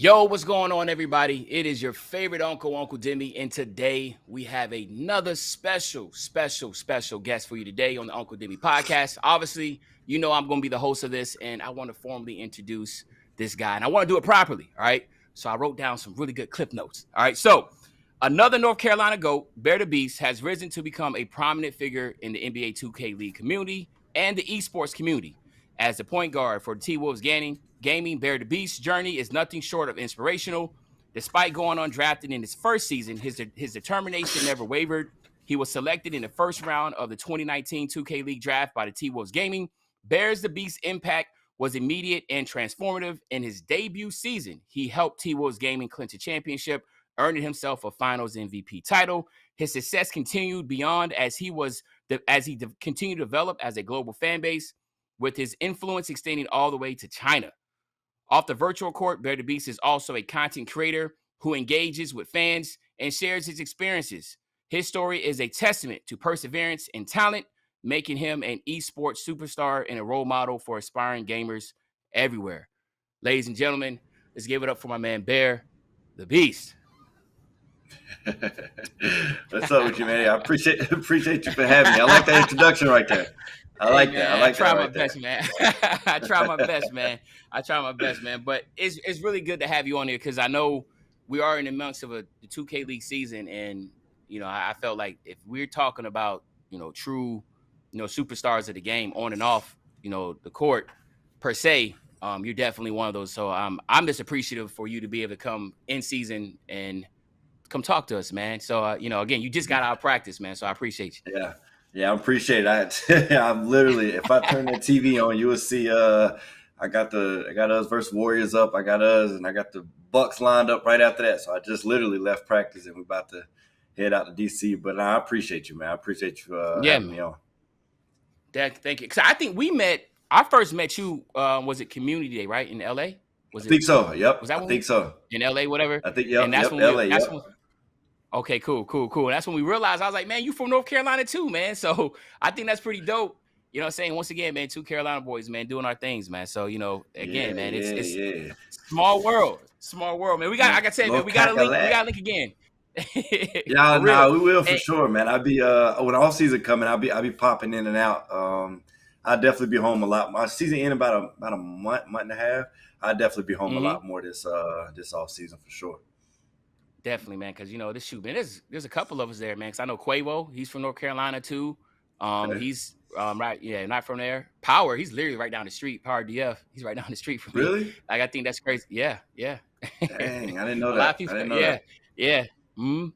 Yo, what's going on, everybody? It is your favorite Uncle Demi, and today we have another special guest for you today on the Uncle Demi podcast. Obviously, you know I'm going to be the host of this, and I want to formally introduce this guy, and I want to do it properly, all right? So I wrote down some really good clip notes, all right? So another North Carolina GOAT, BearDaBeast, has risen to become a prominent figure in the NBA 2K League community and the esports community. As the point guard for the T-Wolves Gaming, BearDaBeast's journey is nothing short of inspirational. Despite going undrafted in his first season, his determination never wavered. He was selected in the first round of the 2019 2K League draft by the T-Wolves Gaming. BearDaBeast's impact was immediate and transformative. In his debut season, he helped T-Wolves Gaming clinch a championship, earning himself a Finals MVP title. His success continued beyond as he continued to develop as a global fan base, with his influence extending all the way to China. Off the virtual court, BearDaBeast is also a content creator who engages with fans and shares his experiences. His story is a testament to perseverance and talent, making him an esports superstar and a role model for aspiring gamers everywhere. Ladies and gentlemen, let's give it up for my man BearDaBeast. What's up with you, man? I appreciate you for having me. I like that introduction right there. I like that. I try my best, man. I try my best, man. But it's really good to have you on here because I know we are in the midst of the 2K League season, and I felt like if we're talking about true superstars of the game on and off the court per se, you're definitely one of those. So I'm just appreciative for you to be able to come in season and come talk to us, man. So again, you just got out of practice, man. So I appreciate you. Yeah, I appreciate it. I'm literally, if I turn the TV on, you will see I got us versus Warriors up. I got us, and I got the Bucks lined up right after that. So I just literally left practice, and we're about to head out to DC. But I appreciate you, man. I appreciate you having me on. Thank you. Because I think I first met you, was it Community Day, right, in LA? I think so. Yep. Was that I think so. In LA, whatever? I think, yep. And that's when LA, okay, cool. And that's when we realized, I was like, man, you from North Carolina too, man. So I think that's pretty dope. You know what I'm saying? Once again, man, two Carolina boys, man, doing our things, man. So, again, man, it's small world, man. Like I said, man, we got to link again. We will for sure, man. I'll be when all season coming, I'll be popping in and out. I'll definitely be home a lot. My season in about a month and a half. I'll definitely be home a lot more this off season for sure. Definitely, man, because this shoot, man, there's a couple of us there, man. Because I know Quavo, he's from North Carolina too. Okay. He's not from there. Power, he's literally right down the street. Power DF, he's right down the street from me. Really? Like, I think that's crazy. Yeah. Dang, I didn't know that. A lot of people,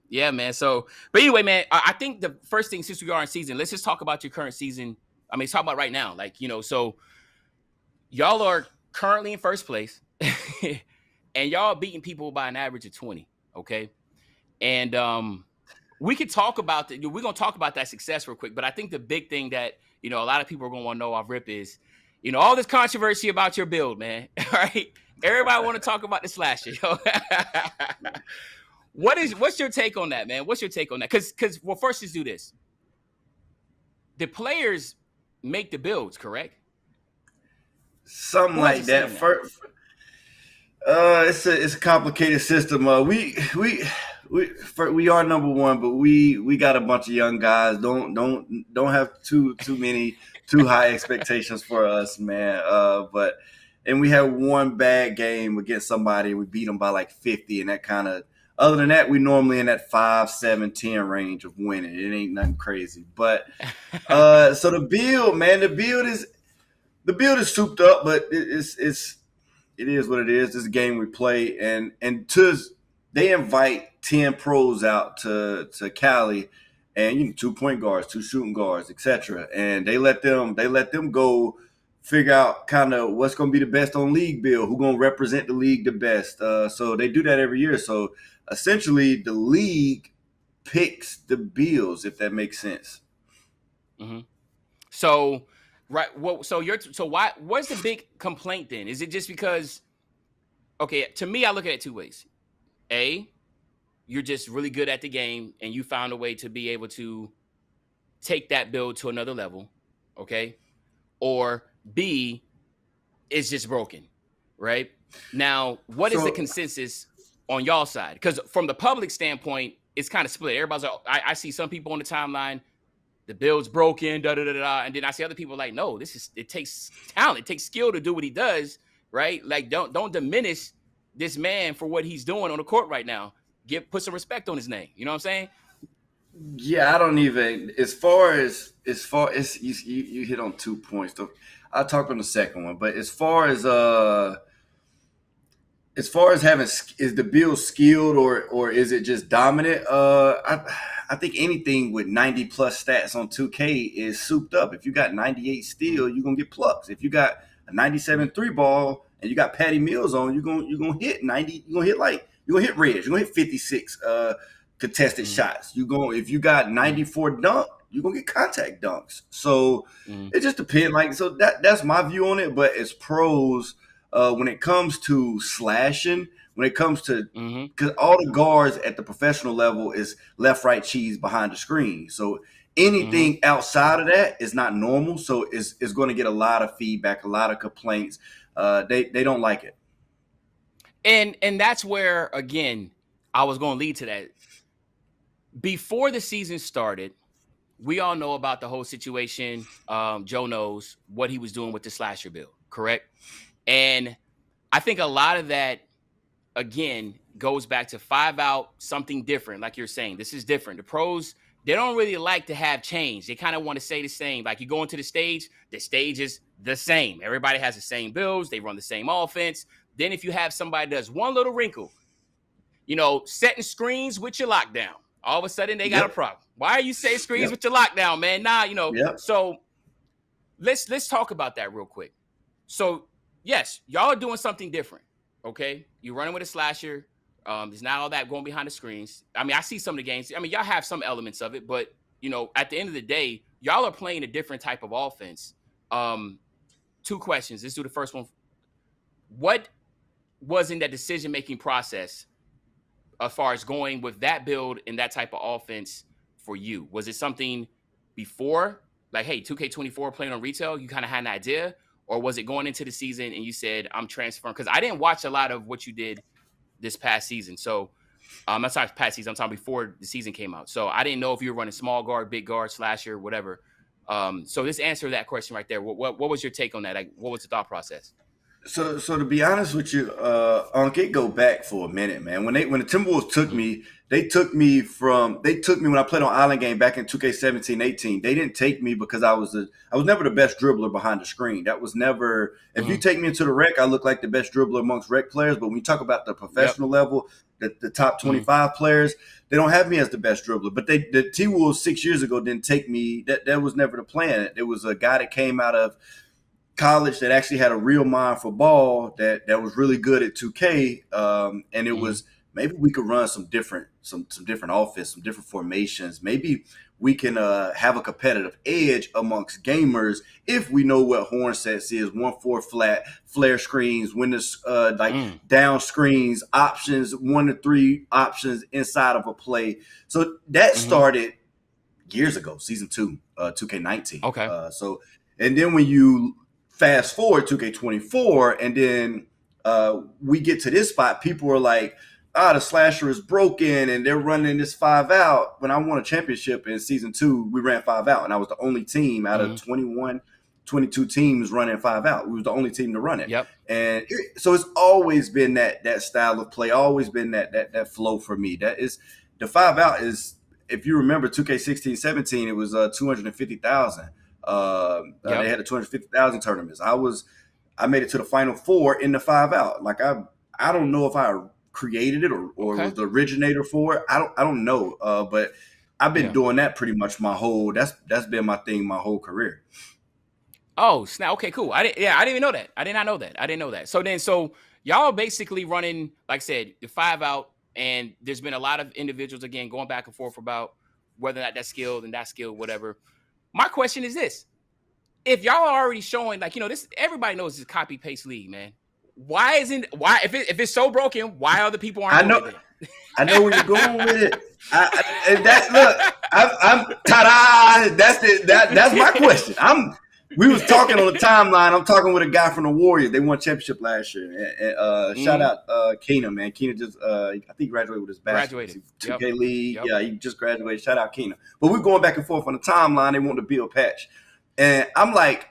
yeah, man. So, but anyway, man, I think the first thing, since we are in season, let's just talk about your current season. I mean, talk about right now, so y'all are currently in first place, and y'all beating people by an average of 20. Okay. And we could talk about we're going to talk about that success real quick. But I think the big thing that, a lot of people are going to want to know off rip is, all this controversy about your build, man. All right. Everybody want to talk about the slasher. What's your take on that, man? What's your take on that? Because well, first, let's do this. The players make the builds, correct? Something like that. It's a complicated system. We are number one, but we got a bunch of young guys. Don't have too high expectations for us, man. And we had one bad game against somebody. We beat them by like 50, and that kind of. Other than that, we normally in that 5, 7, 10 range of winning. It ain't nothing crazy, but so the build, man, the build is souped up, but it is what it is. This is a game we play, and they invite 10 pros out to Cali, and 2 point guards, 2 shooting guards, etc. And they let them go figure out kind of what's going to be the best on league build, who's going to represent the league the best. So they do that every year. So essentially, the league picks the builds, if that makes sense. Mm-hmm. So. Right. Well, what's the big complaint then? Is it just because, okay, to me, I look at it 2 ways. A, you're just really good at the game and you found a way to be able to take that build to another level. Okay. Or B, it's just broken. right? Now, what is the consensus on y'all side? Because from the public standpoint, it's kind of split. Everybody's like, I see some people on the timeline, the build's broken, da da da da, and then I see other people like, no, it takes talent, it takes skill to do what he does, right? Like, don't diminish this man for what he's doing on the court right now. Put some respect on his name. You know what I'm saying? Yeah, I don't even. As far as you hit on 2 points. Though, I'll talk on the second one, but as far as having, is the build skilled or is it just dominant? I think anything with 90 plus stats on 2K is souped up. If you got 98 steal, you're gonna get plucks. If you got a 97 3 ball and you got Patty Mills on, you're gonna hit 90. You're gonna hit reds. You're gonna hit 56 contested shots. If you got 94 dunk, you're gonna get contact dunks. So it just depends. Like, so that's my view on it. But as pros, when it comes to slashing, when it comes to, because all the guards at the professional level is left, right, cheese behind the screen. So anything outside of that is not normal. So it's going to get a lot of feedback, a lot of complaints. They don't like it. And that's where, again, I was going to lead to that. Before the season started, we all know about the whole situation. Joe knows what he was doing with the slasher bill, correct? And I think a lot of that, again, goes back to 5 out, something different. Like you're saying, this is different. The pros, they don't really like to have change. They kind of want to say the same. Like, you go into the stage is the same. Everybody has the same builds. They run the same offense. Then if you have somebody that does one little wrinkle, setting screens with your lockdown, all of a sudden they got a problem. Why are you setting screens with your lockdown, man? So let's talk about that real quick. So yes, y'all are doing something different. Okay, you're running with a slasher. There's not all that going behind the screens. I mean, I see some of the games. I mean, y'all have some elements of it, but at the end of the day, y'all are playing a different type of offense. 2 questions. Let's do the first one. What was in that decision-making process as far as going with that build and that type of offense for you? Was it something before, like, hey, 2K24 playing on retail, you kind of had an idea? Or was it going into the season and you said, I'm transferring? Because I didn't watch a lot of what you did this past season. So, I'm sorry, past season. I'm talking before the season came out. So I didn't know if you were running small guard, big guard, slasher, whatever. So just answer that question right there. What was your take on that? Like, what was the thought process? So to be honest with you, it go back for a minute, man. When the Timberwolves took me, they took me when I played on Island Game back in 2K17-18. They didn't take me because I was never the best dribbler behind the screen. That was never. If you take me into the rec, I look like the best dribbler amongst rec players. But when you talk about the professional level, the top 25 players, they don't have me as the best dribbler. But the T-Wolves 6 years ago didn't take me. That was never the plan. It was a guy that came out of college that actually had a real mind for ball, that was really good at 2K, and it was, maybe we could run some different offense, some different formations. Maybe we can have a competitive edge amongst gamers if we know what horn sets is, 1-4 flat, flare screens, when down screens, options, 1 to 3 options inside of a play. So that started years ago, season 2, 2K19. Okay. And then when you fast forward 2K24, and then we get to this spot, people are like, the slasher is broken, and they're running this 5 out. When I won a championship in season 2, we ran 5 out, and I was the only team out of 21, 22 teams running 5 out. We was the only team to run it. Yep. And so it's always been that style of play, always been that flow for me. That is, the 5 out is, if you remember 2K16-17, it was 250,000. They had the 250,000 tournaments. I made it to the final 4 in the 5 out. Like, I don't know if I created it or was the originator for it. I don't know. But I've been doing that pretty much that's been my thing my whole career. Oh, snap. Okay, cool. I didn't even know that. I did not know that. I didn't know that. So y'all are basically running, like I said, the 5 out, and there's been a lot of individuals, again, going back and forth about whether or not that's skilled and that skilled, whatever. My question is this: if y'all are already showing, like, this, everybody knows it's a copy paste league, man. If it's so broken, why other people aren't doing it? I know where you're going with it. I'm ta-da. That's my question. we was talking on the timeline. I'm talking with a guy from the Warriors. They won championship last year. And shout out Keenan, man. Keenan just I think he graduated with his bachelor's. 2K League. Yep. Yeah, he just graduated. Shout out Keenan. But we're going back and forth on the timeline. They want to build patch. And I'm like,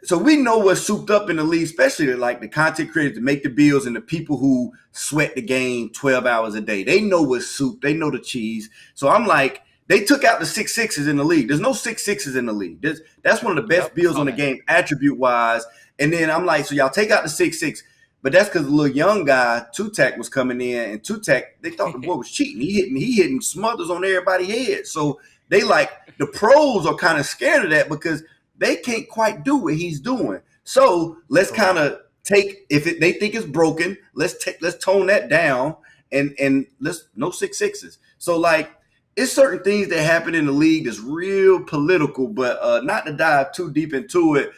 so we know what's souped up in the league, especially like the content creators that make the bills and the people who sweat the game 12 hours a day. They know what's soup. They know the cheese. So I'm like, they took out the 6'6" in the league. There's no 6'6" in the league. That's one of the best bills on the game, attribute-wise. And then I'm like, so y'all take out the 6'6", but that's because the little young guy, Two-Tac, was coming in, and Two-Tac, they thought the boy was cheating. He hitting smothers on everybody's head. So they like, the pros are kind of scared of that because they can't quite do what he's doing. So let's kind of take, they think it's broken, let's tone that down and let's no 6'6". So like, it's certain things that happen in the league that's real political, but not to dive too deep into it.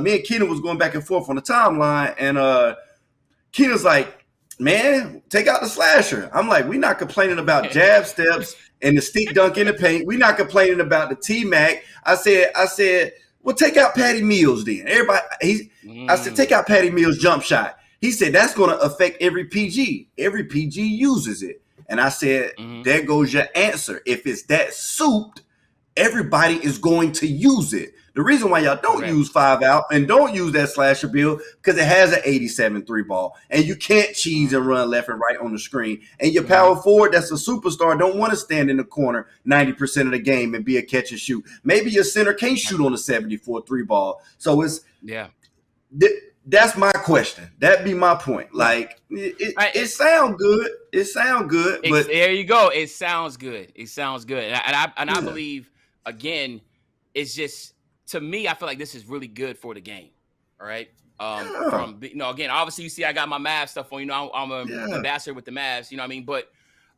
Me and Keenan was going back and forth on the timeline, and Keenan's like, man, take out the slasher. I'm like, we're not complaining about jab steps and the stick dunk in the paint. We're not complaining about the T-Mac. I said, well, take out Patty Mills then. I said, take out Patty Mills' jump shot. He said, that's going to affect every PG. Every PG uses it. And I said, there goes your answer. If it's that souped, everybody is going to use it. The reason why y'all don't use 5 out and don't use that slasher build, because it has an 87 3 ball. And you can't cheese and run left and right on the screen. And your power forward, that's a superstar, don't want to stand in the corner 90% of the game and be a catch and shoot. Maybe your center can't shoot on a 74 3 ball. So it's that's my question. That'd be my point. Like it sounds good. It sounds good. But there you go. It sounds good. It sounds good. And I believe, again, it's just, to me, I feel like this is really good for the game. All right. From, again, obviously you see I got my Mavs stuff on. I'm an ambassador with the Mavs. You know what I mean? But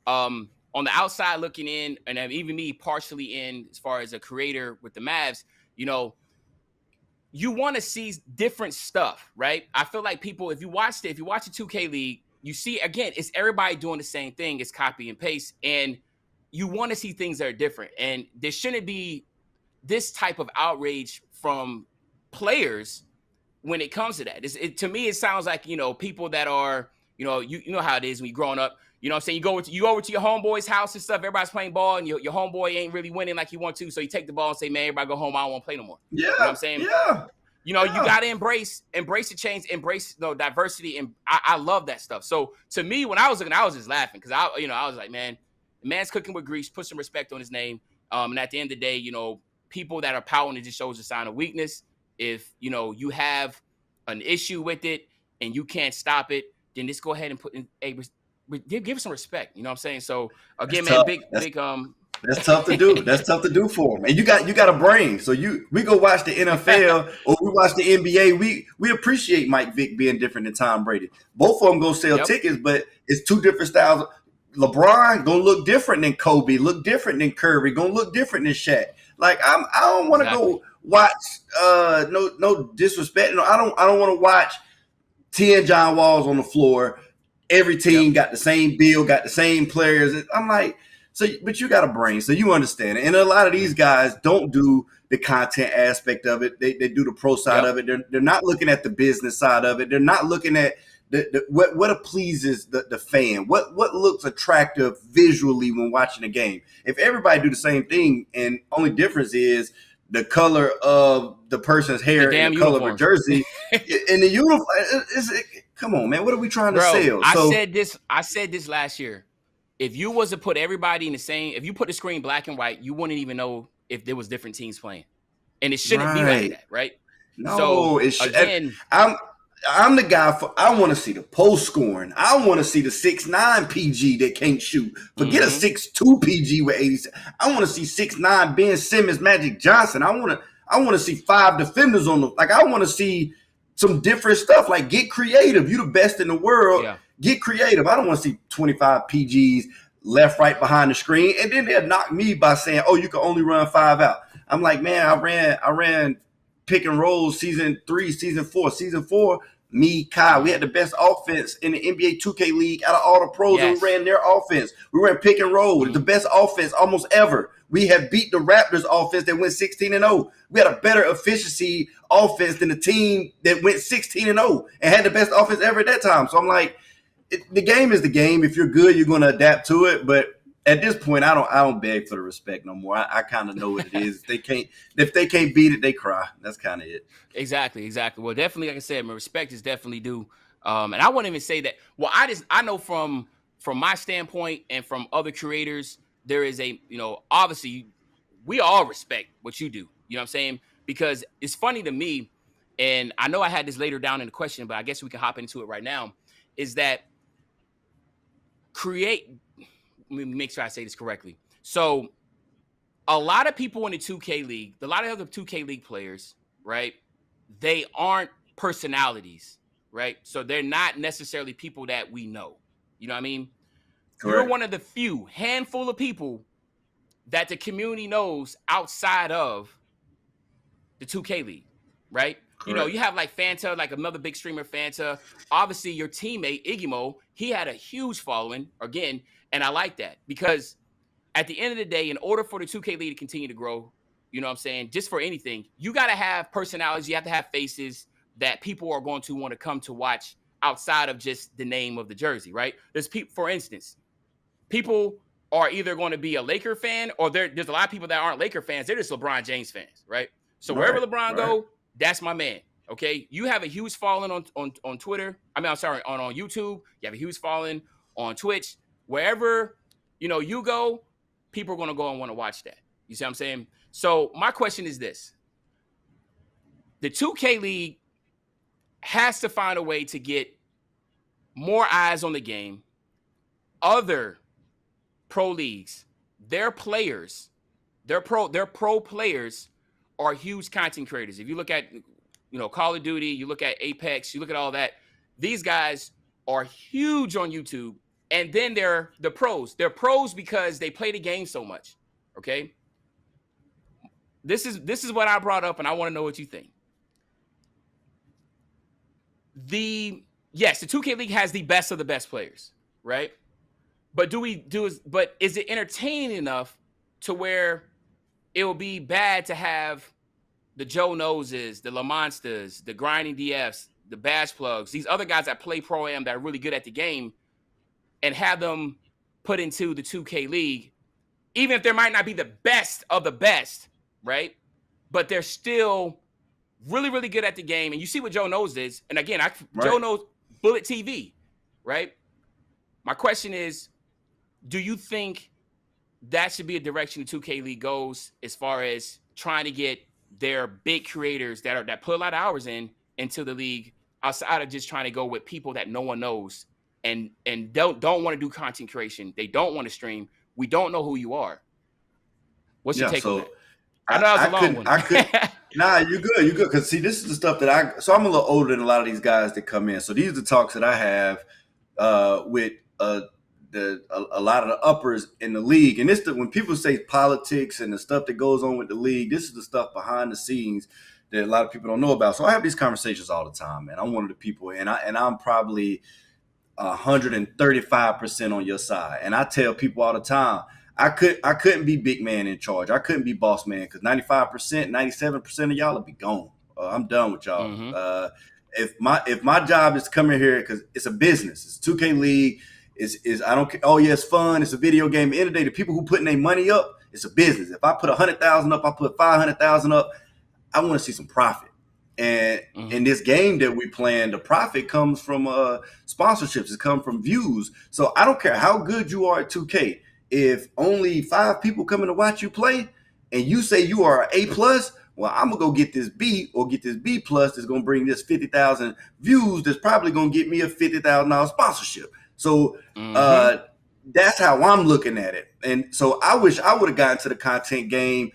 on the outside looking in, and even me partially in as far as a creator with the Mavs, you want to see different stuff, right? I feel like people, if you watch the 2K League, you see, again, it's everybody doing the same thing. It's copy and paste. And you want to see things that are different. And there shouldn't be this type of outrage from players when it comes to that. To me, it sounds like, people that are, you know how it is when you're growing up. You know what I'm saying? You go over to your homeboy's house and stuff. Everybody's playing ball, and your homeboy ain't really winning like you want to. So you take the ball and say, man, everybody go home. I don't want to play no more. Yeah. You know what I'm saying? Yeah. You got to embrace the change, embrace diversity. And I love that stuff. So to me, when I was looking, I was just laughing because I was like, man, the man's cooking with grease, put some respect on his name. And at the end of the day, people that are pouting, it just shows a sign of weakness. If, you have an issue with it and you can't stop it, then just go ahead and put in give some respect. You know what I'm saying? So again, man, big. That's tough to do. That's tough to do for them. And you got a brain. So we go watch the NFL or we watch the NBA. We appreciate Mike Vick being different than Tom Brady. Both of them gonna sell tickets, but it's two different styles. LeBron gonna look different than Kobe, look different than Curry, gonna look different than Shaq. Like I don't want to go watch. No disrespect. No, I don't want to watch 10 John Walls on the floor. Every team got the same bill, got the same players. I'm like, but you got a brain, so you understand it. And a lot of these guys don't do the content aspect of it. They do the pro side of it. They're not looking at the business side of it. They're not looking at what pleases the fan, what looks attractive visually when watching a game. If everybody do the same thing, and only difference is the color of the person's hair and the color of their jersey, in the uniform, come on, man, what are we trying to sell? I said this last year. If you was to put everybody in the same, if you put the screen black and white, you wouldn't even know if there was different teams playing, and it shouldn't be like that, right? No, so it should. Again, I'm the guy I want to see the post scoring. I want to see the 6'9" PG that can't shoot. Forget a 6'2" PG with 87. I want to see 6'9" Ben Simmons, Magic Johnson. I want to see 5 defenders on the. Like I want to see some different stuff. Like get creative. You the best in the world. Yeah. Get creative. I don't want to see 25 PGs left, right behind the screen, and then they'll knock me by saying, "Oh, you can only run 5 out." I'm like, man, I ran pick and roll season 3, season 4. Season 4, me, Kai, we had the best offense in the NBA 2K League out of all the pros. Yes. We ran their offense. We ran pick and roll, the best offense almost ever. We have beat the Raptors offense that went 16-0. We had a better efficiency offense than the team that went 16-0 and had the best offense ever at that time. So I'm like, the game is the game. If you're good, you're going to adapt to it. But at this point, I don't beg for the respect no more. I kind of know what it is. If they can't beat it, they cry. That's kind of it. Exactly. Well, definitely, like I said, my respect is definitely due. And I wouldn't even say that. Well, I know from my standpoint and from other creators, there is a, obviously we all respect what you do. You know what I'm saying? Because it's funny to me, and I know I had this later down in the question, but I guess we can hop into it right now, is that let me make sure I say this correctly. So a lot of people in the 2K League, a lot of other 2K League players, right, they aren't personalities, right? So they're not necessarily people that we know. You know what I mean? Correct. You're one of the handful of people that the community knows outside of the 2K League, right? Correct. You have like Fanta, like another big streamer, Fanta. Obviously, your teammate, Iggymo, he had a huge following, again, and I like that because at the end of the day, in order for the 2K League to continue to grow, you know what I'm saying, just for anything, you got to have personalities, you have to have faces that people are going to want to come to watch outside of just the name of the jersey, right? There's people, for instance, people are either going to be a Laker fan or there's a lot of people that aren't Laker fans. They're just LeBron James fans, right? So wherever LeBron go, that's my man. Okay, you have a huge following on Twitter. On YouTube. You have a huge following on Twitch. Wherever you go, people are going to go and want to watch that. You see what I'm saying? So my question is this: the 2K League has to find a way to get more eyes on the game. Other pro leagues, their players, their pro players are huge content creators. If you look at, Call of Duty, you look at Apex, you look at all that, these guys are huge on YouTube. And then they're the pros. They're pros because they play the game so much. Okay. This is what I brought up, and I want to know what you think. The 2K League has the best of the best players, right? But is it entertaining enough to where it will be bad to have the Joe Noses, the Lamonsters, the Grinding DFs, the Bash Plugs, these other guys that play Pro-Am that are really good at the game, and have them put into the 2K League, even if there might not be the best of the best, right? But they're still really, really good at the game. And you see what Joe Knows is. And again, Joe Knows Bullet TV, right? My question is, do you think that should be a direction the 2K League goes as far as trying to get their big creators that put a lot of hours into the league, outside of just trying to go with people that no one knows and don't want to do content creation? They don't want to stream. We don't know who you are. What's your take on that? I know that was a long one. Nah, you're good. You're good. Because see, this is the stuff that so I'm a little older than a lot of these guys that come in. So these are the talks that I have with a lot of the uppers in the league. And when people say politics and the stuff that goes on with the league, this is the stuff behind the scenes that a lot of people don't know about. So I have these conversations all the time, man. I'm one of the people, and I'm probably 135% on your side. And I tell people all the time, I couldn't be big man in charge. I couldn't be boss man because 95%, 97% of y'all will be gone. I'm done with y'all. Mm-hmm. If my job is to come in here, because it's a business, it's 2K League, is I don't care. Oh yeah, it's fun. It's a video game. At the end of the day, the people who putting their money up, it's a business. If I put 100,000 up, I put 500,000 up. I want to see some profit. And in this game that we playing, the profit comes from sponsorships. It comes from views. So I don't care how good you are at 2K. If only 5 people coming to watch you play, and you say you are an A+, well, I'm gonna go get this B or get this B+ that's gonna bring this 50,000 views. That's probably gonna get me a $50,000 sponsorship. So that's how I'm looking at it. And so I wish I would have gotten to the content game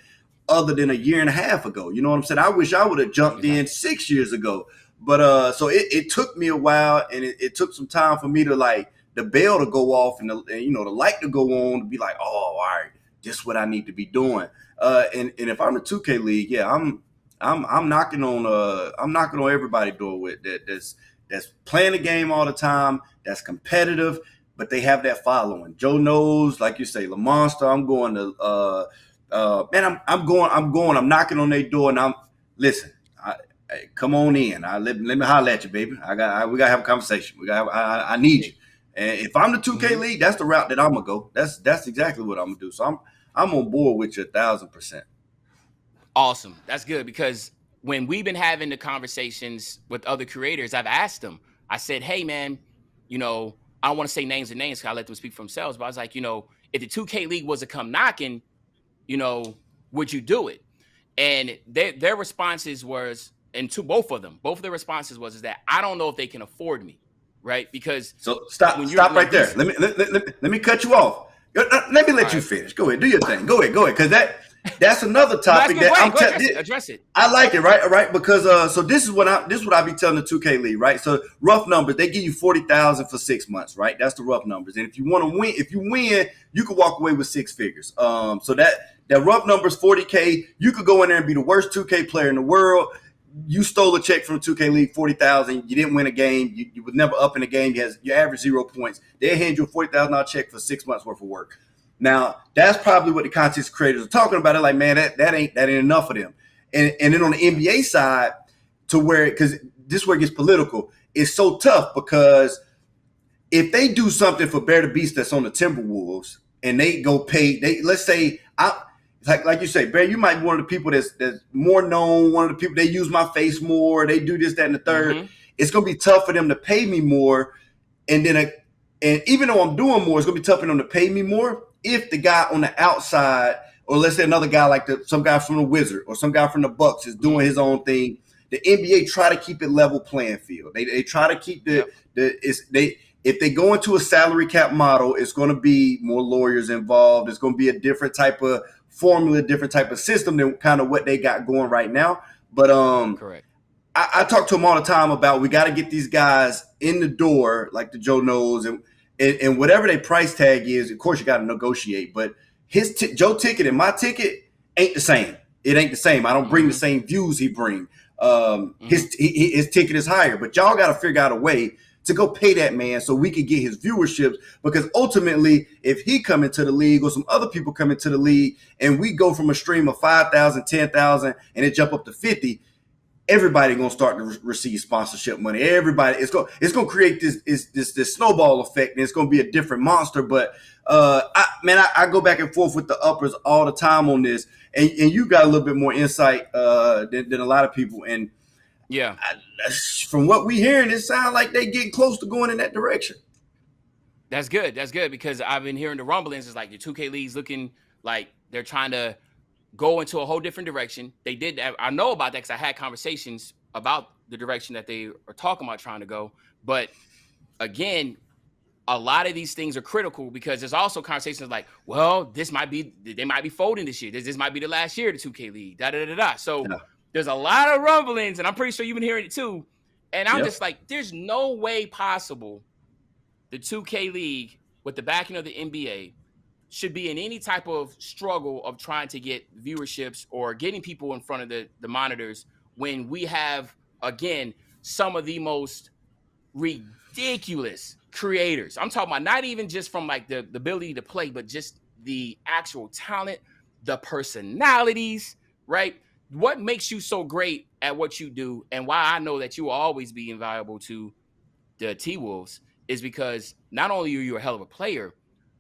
other than a year and a half ago. You know what I'm saying? I wish I would have jumped in 6 years ago. But so it took me a while, and it took some time for me to like the bell to go off and the light to go on to be like, oh, all right, this is what I need to be doing. And if I'm the 2K League, yeah, I'm knocking on everybody's door with that's playing the game all the time, that's competitive, but they have that following. Joe knows, like you say, LaMonster. I'm going to Man, I'm knocking on their door, and listen. Hey, come on in. Let me holler at you, baby. We gotta have a conversation. I need you. And if I'm the 2K league, that's the route that I'm gonna go. That's exactly what I'm gonna do. So I'm on board with you 1,000%. Awesome. That's good, because when we've been having the conversations with other creators, I've asked them, I said, hey, man, I don't want to say names and names because I let them speak for themselves. But I was like, if the 2K League was to come knocking, would you do it? And their responses was, and to both of their responses is that I don't know if they can afford me, right? Because so stop right there. Let me cut you off. Let me let you finish. Go ahead, do your thing. Go ahead, because that's another topic that I'm address it. I like it, right? Because so this is what I be telling the 2K league, right? So rough numbers, they give you 40,000 for 6 months, right? That's the rough numbers. And if you want to win, you can walk away with 6 figures. So that rough numbers 40K. You could go in there and be the worst 2K player in the world. You stole a check from the 2K league, 40,000. You didn't win a game. You was never up in the game. You average 0 points. They hand you a $40,000 check for 6 months worth of work. Now that's probably what the content creators are talking about. They're like, man, that ain't enough for them. And then on the NBA side, because this is where it gets political, it's so tough because if they do something for BearDaBeast that's on the Timberwolves and they go pay, let's say like you say, Bear, you might be one of the people that's more known, one of the people, they use my face more, they do this, that, and the third. Mm-hmm. It's gonna be tough for them to pay me more, and even though I'm doing more, it's gonna be tough for them to pay me more if the guy on the outside, or let's say another guy like some guy from the Wizard or some guy from the Bucks is doing his own thing. The NBA try to keep it level playing field. They try to keep if they go into a salary cap model, it's going to be more lawyers involved. It's going to be a different type of formula, different type of system than kind of what they got going right now. But correct. I talk to them all the time about we got to get these guys in the door, like the Joe knows, and whatever their price tag is. Of course, you got to negotiate. But Joe ticket and my ticket ain't the same. It ain't the same. I don't bring the same views he bring. His ticket is higher, but y'all got to figure out a way to go pay that man so we can get his viewerships, because ultimately if he come into the league or some other people come into the league and we go from a stream of 5,000, 10,000 and it jump up to 50, everybody gonna start to receive sponsorship money. Everybody, it's gonna create this snowball effect, and it's gonna be a different monster. But I go back and forth with the uppers all the time on this, and you got a little bit more insight than a lot of people. And yeah, from what we hearing, it sounds like they getting close to going in that direction. That's good. That's good, because I've been hearing the rumblings. It's like the 2K league's looking like they're trying to go into a whole different direction. They did. I know about that because I had conversations about the direction that they are talking about trying to go. But again, a lot of these things are critical because there's also conversations like, well, they might be folding this year. This might be the last year of the 2K league. So there's a lot of rumblings, and I'm pretty sure you've been hearing it too. And I'm just like, there's no way possible the 2K league with the backing of the NBA should be in any type of struggle of trying to get viewerships or getting people in front of the monitors when we have, again, some of the most ridiculous creators. I'm talking about not even just from like the ability to play, but just the actual talent, the personalities, right? What makes you so great at what you do, and why I know that you will always be invaluable to the T-Wolves is because not only are you a hell of a player,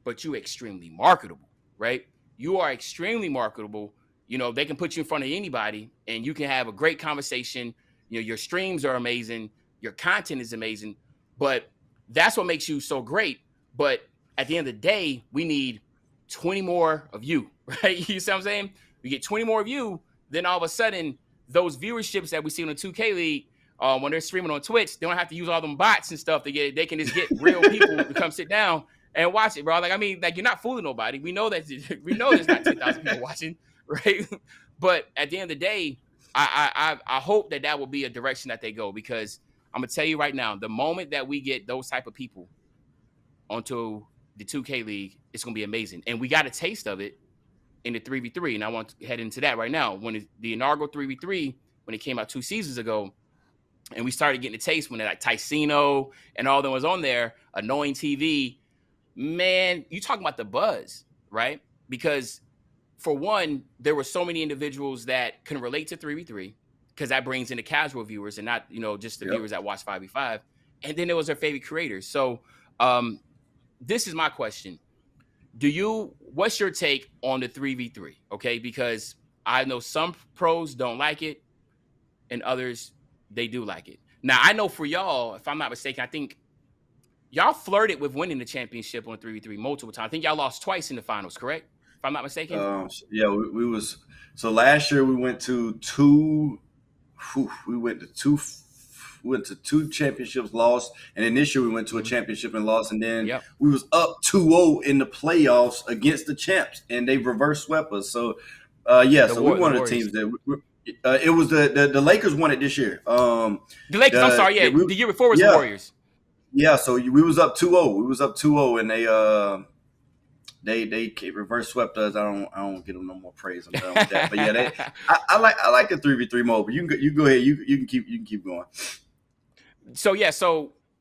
but you're extremely marketable, right? You are extremely marketable. They can put you in front of anybody and you can have a great conversation. Your streams are amazing. Your content is amazing, but that's what makes you so great. But at the end of the day, we need 20 more of you, right? You see what I'm saying? We get 20 more of you, then all of a sudden, those viewerships that we see on the 2K league, when they're streaming on Twitch, they don't have to use all them bots and stuff. They can just get real people to come sit down and watch it, bro. Like, I mean, like, you're not fooling nobody. We know there's not 10,000 people watching, right? But at the end of the day, I hope that will be a direction that they go, because I'm gonna tell you right now, the moment that we get those type of people onto the 2K league, it's gonna be amazing. And we got a taste of it in the 3v3, and I want to head into that right now. When the inaugural 3v3, when it came out 2 seasons ago, and we started getting a taste when like Ticino and all them was on there, Annoying TV, man, you talking about the buzz, right? Because for one, there were so many individuals that can relate to 3v3 because that brings in the casual viewers and not, just the Yep. viewers that watch 5v5. And then there was their favorite creators. So this is my question. What's your take on the 3v3? Okay, because I know some pros don't like it and others, they do like it. Now, I know for y'all, if I'm not mistaken, I think y'all flirted with winning the championship on 3v3 multiple times. I think y'all lost twice in the finals, correct? If I'm not mistaken. Yeah, we was so last year we went to two. We went to two championships, lost, and then this year we went to a championship and lost, and then we was up 2-0 in the playoffs against the champs, and they reverse swept us. So, so we one of the teams that it was the Lakers won it this year. The Lakers, I'm sorry, the year before was the Warriors. Yeah, so we was up 2-0. We was up 2-0, and they reverse swept us. I don't give them no more praise. I'm done with that. But yeah, I like the 3v3 mode. But you can go ahead. You can keep going. So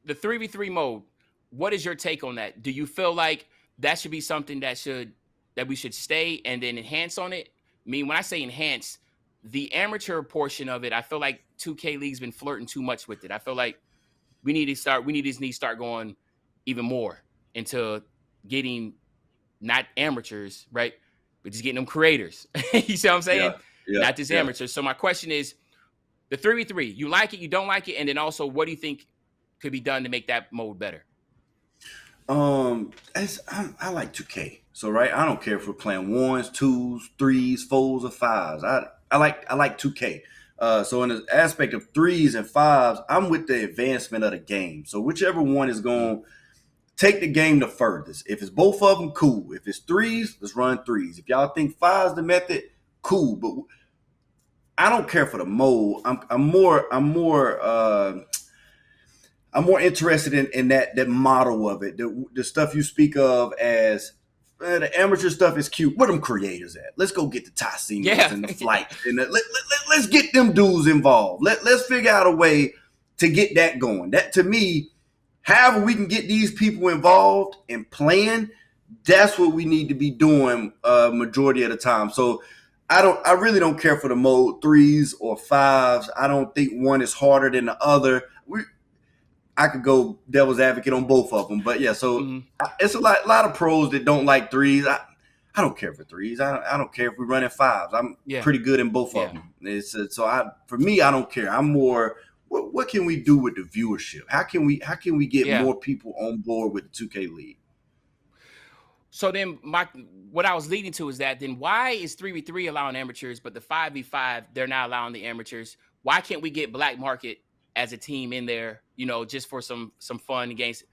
the 3v3 mode. What is your take on that? Do you feel like that should be something that we should stay and then enhance on it? I mean, when I say enhance, the amateur portion of it, I feel like 2K League's been flirting too much with it. I feel like we need to start going even more into getting not amateurs, right? But just getting them creators. You see what I'm saying? Yeah, not just amateurs. So my question is, the 3v3, you like it, you don't like it, and then also, what do you think could be done to make that mode better? I like 2K. So right, I don't care if we're playing 1s, 2s, 3s, 4s, or 5s. I like 2K. So in the aspect of 3s and 5s, I'm with the advancement of the game. So whichever one is going to take the game the furthest. If it's both of them, cool. If it's 3s, let's run 3s. If y'all think 5's the method, cool. But I don't care for the mode. I'm more interested in that model of it. The stuff you speak of as the amateur stuff is cute. Where them creators at? Let's go get the Tassinos and the Flight. And let's get them dudes involved. Let's figure out a way to get that going. That, to me, however we can get these people involved and playing, that's what we need to be doing majority of the time. So I really don't care for the mode 3s or 5s. I don't think one is harder than the other. I could go devil's advocate on both of them, but yeah. So it's a lot of pros that don't like 3s. I don't care for 3s. I don't care if we run in 5s. I'm pretty good in both of them. For me, I don't care. I'm more. What can we do with the viewership? How can we get more people on board with the 2K League? So then what I was leading to is that then why is 3v3 allowing amateurs, but the 5v5 they're not allowing the amateurs? Why can't we get Black Market as a team in there, just for some fun games?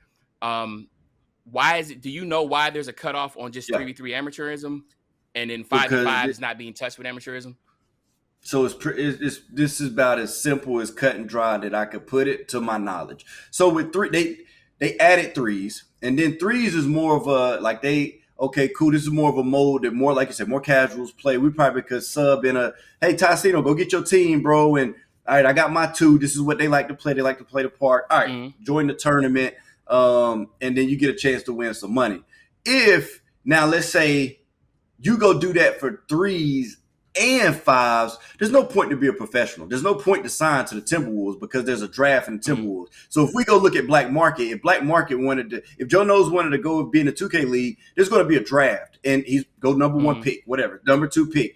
Why is it? Do you know why there's a cutoff on just 3v3 amateurism, and then 5v5 is not being touched with amateurism? So this is about as simple as cut and dry that I could put it to my knowledge. So with 3, they added 3s, and then 3s is more of a okay, cool. This is more of a mode that more, like you said, more casuals play. We probably could sub in hey, Tassino, go get your team, bro. And all right, I got my 2. This is what they like to play. They like to play the part. All right, join the tournament, and then you get a chance to win some money. If now, let's say you go do that for 3s and 5s, there's no point to be a professional. There's no point to sign to the Timberwolves because there's a draft in the Timberwolves. So if we go look at Black Market, if Joe Knows wanted to go be in the 2K League, there's going to be a draft, and he's go number 1 pick, whatever, number 2 pick.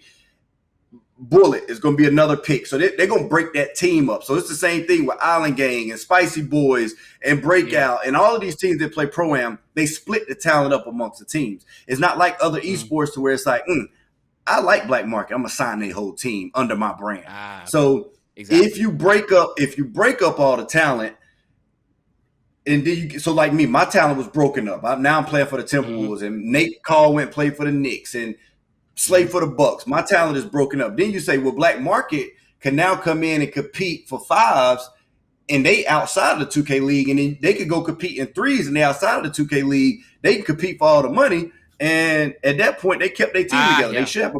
Bullet is going to be another pick. So they're going to break that team up. So it's the same thing with Island Gang and Spicy Boys and Breakout and all of these teams that play Pro-Am. They split the talent up amongst the teams. It's not like other esports to where it's like, I like Black Market. I'm going to sign their whole team under my brand. So if you break up all the talent, and then so like me, my talent was broken up. I'm playing for the Timberwolves, and Nate Call went play for the Knicks, and Slay for the Bucks. My talent is broken up. Then you say, well, Black Market can now come in and compete for 5s, and they outside of the 2K League, and then they could go compete in 3s, and they outside of the 2K League. They can compete for all the money, and at that point, they kept their team together. Yeah.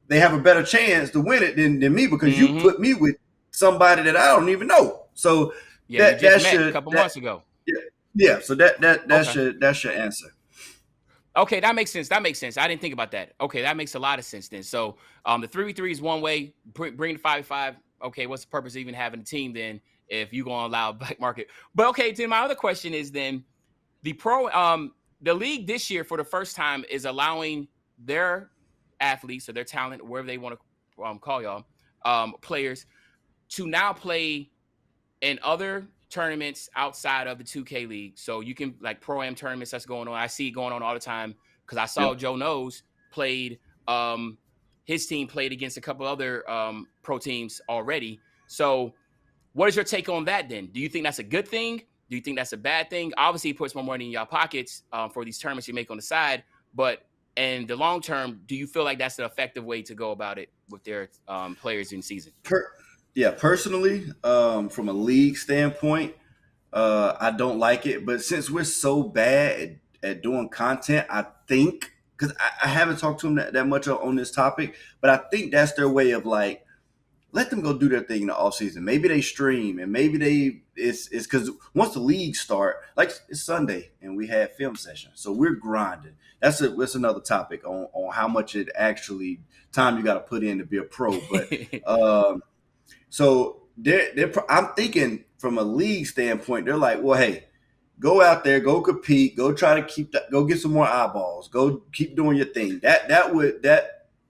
They have a better chance to win it than me because you put me with somebody that I don't even know. So that should a couple months ago. Yeah. So that's your answer. Okay, that makes sense. That makes sense. I didn't think about that. Okay, that makes a lot of sense then. So the 3v3 is one way. Bring the 5v5. Okay, what's the purpose of even having a team then if you're gonna allow black market? But okay, then my other question is then the league this year for the first time is allowing their athletes or their talent, wherever they want to call y'all, players to now play in other tournaments outside of the 2K league. So you can like pro-am tournaments that's going on. I see it going on all the time because I saw Yep. Joe Knows played his team played against a couple other pro teams already. So what is your take on that then? Do you think that's a good thing? Do you think that's a bad thing? Obviously, it puts more money in your pockets for these tournaments you make on the side. But in the long term, do you feel like that's the effective way to go about it with their players in season? Personally, from a league standpoint, I don't like it. But since we're so bad at doing content, I think because I haven't talked to them that much on this topic, but I think that's their way of like let them go do their thing in the off season. Maybe they stream and maybe it's because once the league start, like it's Sunday and we had film session, so we're grinding. That's another topic on how much it actually time you got to put in to be a pro. But so I'm thinking from a league standpoint, they're like, well, hey, go out there, go compete, go try to go get some more eyeballs, go keep doing your thing. That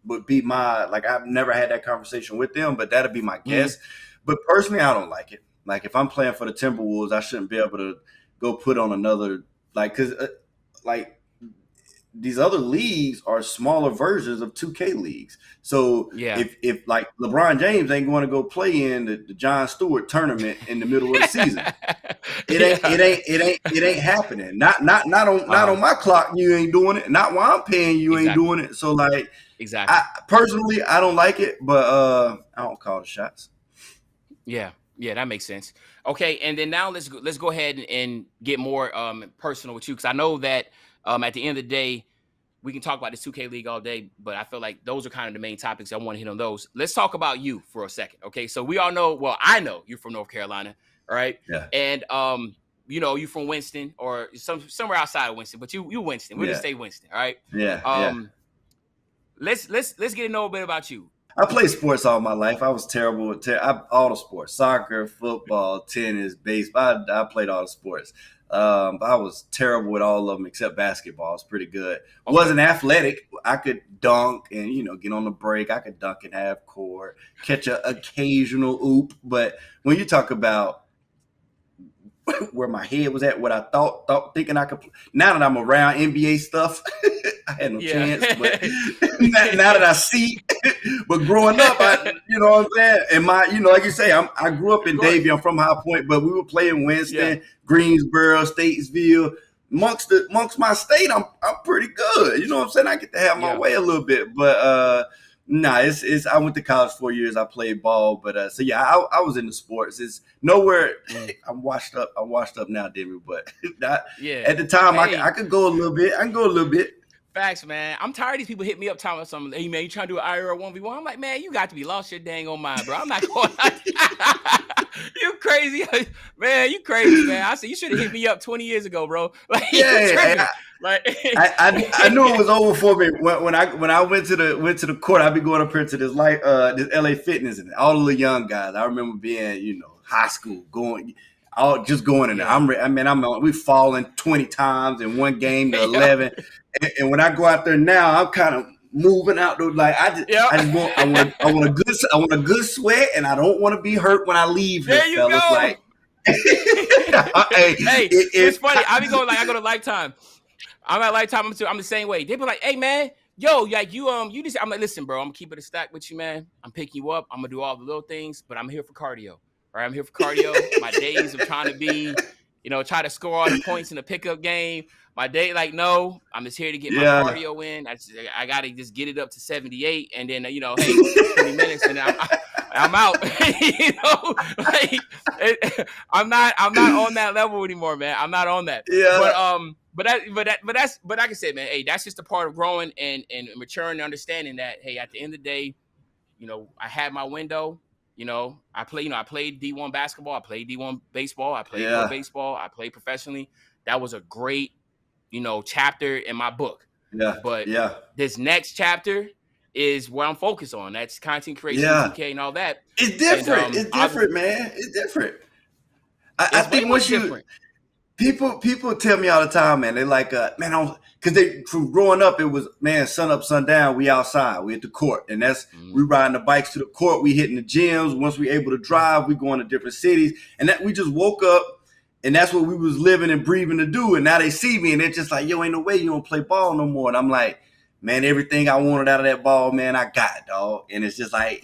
would be my like. I've never had that conversation with them, but that'd be my guess. But personally, I don't like it. Like if I'm playing for the Timberwolves, I shouldn't be able to go put on another like because like these other leagues are smaller versions of 2K leagues. So Yeah. if like LeBron James ain't going to go play in the John Stewart tournament in the middle of the season, it ain't happening. Not on my clock. You ain't doing it. Not while I'm paying. You ain't Exactly. doing it. So like, Exactly. personally, I don't like it, but I don't call the shots. Yeah. Yeah, that makes sense. Okay, and then now let's go ahead and get more personal with you because I know that at the end of the day, we can talk about this 2K League all day, but I feel like those are kind of the main topics I want to hit on those. Let's talk about you for a second. Okay, so we all know, well, I know you're from North Carolina, all right? Yeah. And you know, you from Winston or somewhere outside of Winston, but you Winston. We'll just stay Winston, all right? Yeah. Let's get to know a bit about you. I played sports all my life. I was terrible at all the sports: soccer, football, tennis, baseball. I played all the sports. I was terrible with all of them except basketball. I was pretty good. Okay. Wasn't athletic. I could dunk and get on the break. I could dunk in half court, catch an occasional oop. But when you talk about where my head was at, what I thought thinking I could. Now that I'm around NBA stuff, I had no chance. But now that I see, but growing up, you know what I'm saying. And like you say, I grew up in Davie. I'm from High Point, but we were playing Winston, Greensboro, Statesville. Amongst my state, I'm pretty good. You know what I'm saying. I get to have my way a little bit, but it's I went to college 4 years. I played ball, but so yeah, I was into sports. It's nowhere. I'm washed up. I'm washed up now, Demi. But at the time, I could go a little bit. I can go a little bit. Facts, man. I'm tired of these people hitting me up talking about something. Hey, man, you trying to do an IRL 1v1? I'm like, man, you got to be lost your dang on mind, bro. I'm not going. You crazy, man? You crazy, man? I said you should have hit me up 20 years ago, bro. Like, I knew it was over for me when I went to the court. I'd be going up here to this this LA Fitness and all the young guys. I remember being high school going in there. We've fallen 20 times in one game to 11, and when I go out there now, I'm kind of moving out those like I want a good sweat, and I don't want to be hurt when I leave here, fellas. Go. Like, it's funny. I go to Lifetime. I'm at Lifetime. I'm the same way. They be like, hey man, yo, like you just. I'm like, listen, bro. I'm gonna keep it a stack with you, man. I'm picking you up. I'm gonna do all the little things, but I'm here for cardio. All right, I'm here for cardio. My days of trying to be, try to score all the points in the pickup game. My day, like, no, I'm just here to get my cardio in. I got to just get it up to 78, and then, hey, 20 minutes, and I'm out. I'm not on that level anymore, man. I'm not on that. Yeah. But like I said, man, hey, that's just a part of growing and maturing and understanding that, hey, at the end of the day, I had my window. I played D1 basketball. I played D1 baseball. I played pro baseball. I played professionally. That was a great, chapter in my book. Yeah. But Yeah. this next chapter is what I'm focused on. That's content creation, Yeah. 2K, and all that. It's And different. It's different, man. It's different. I it's way think much once you different. people tell me all the time, man. They like, man, because they from growing up, it was man, sun up, sun down. We outside, we at the court, and that's we riding the bikes to the court. We hitting the gyms. Once we able to drive, we going to different cities, and that we just woke up, and that's what we was living and breathing to do. And now they see me, and they're just like, yo, ain't no way you don't play ball no more. And I'm like, man, everything I wanted out of that ball, man, I got, dog. And it's just like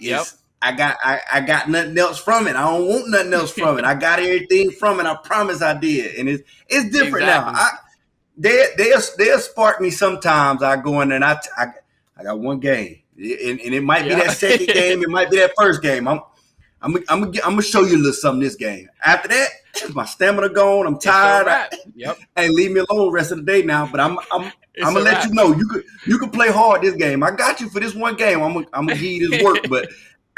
I got nothing else from it. I don't want nothing else from it. I got everything from it. I promise I did. And it's different Exactly. now. They'll spark me sometimes. I go in there and I got one game. And it might be that second game, it might be that first game. I'm gonna show you a little something this game. After that, my stamina gone. I'm tired. Hey, leave me alone the rest of the day now. But I'm gonna let you know you could play hard this game. I got you for this one game. I'm gonna give you this work, but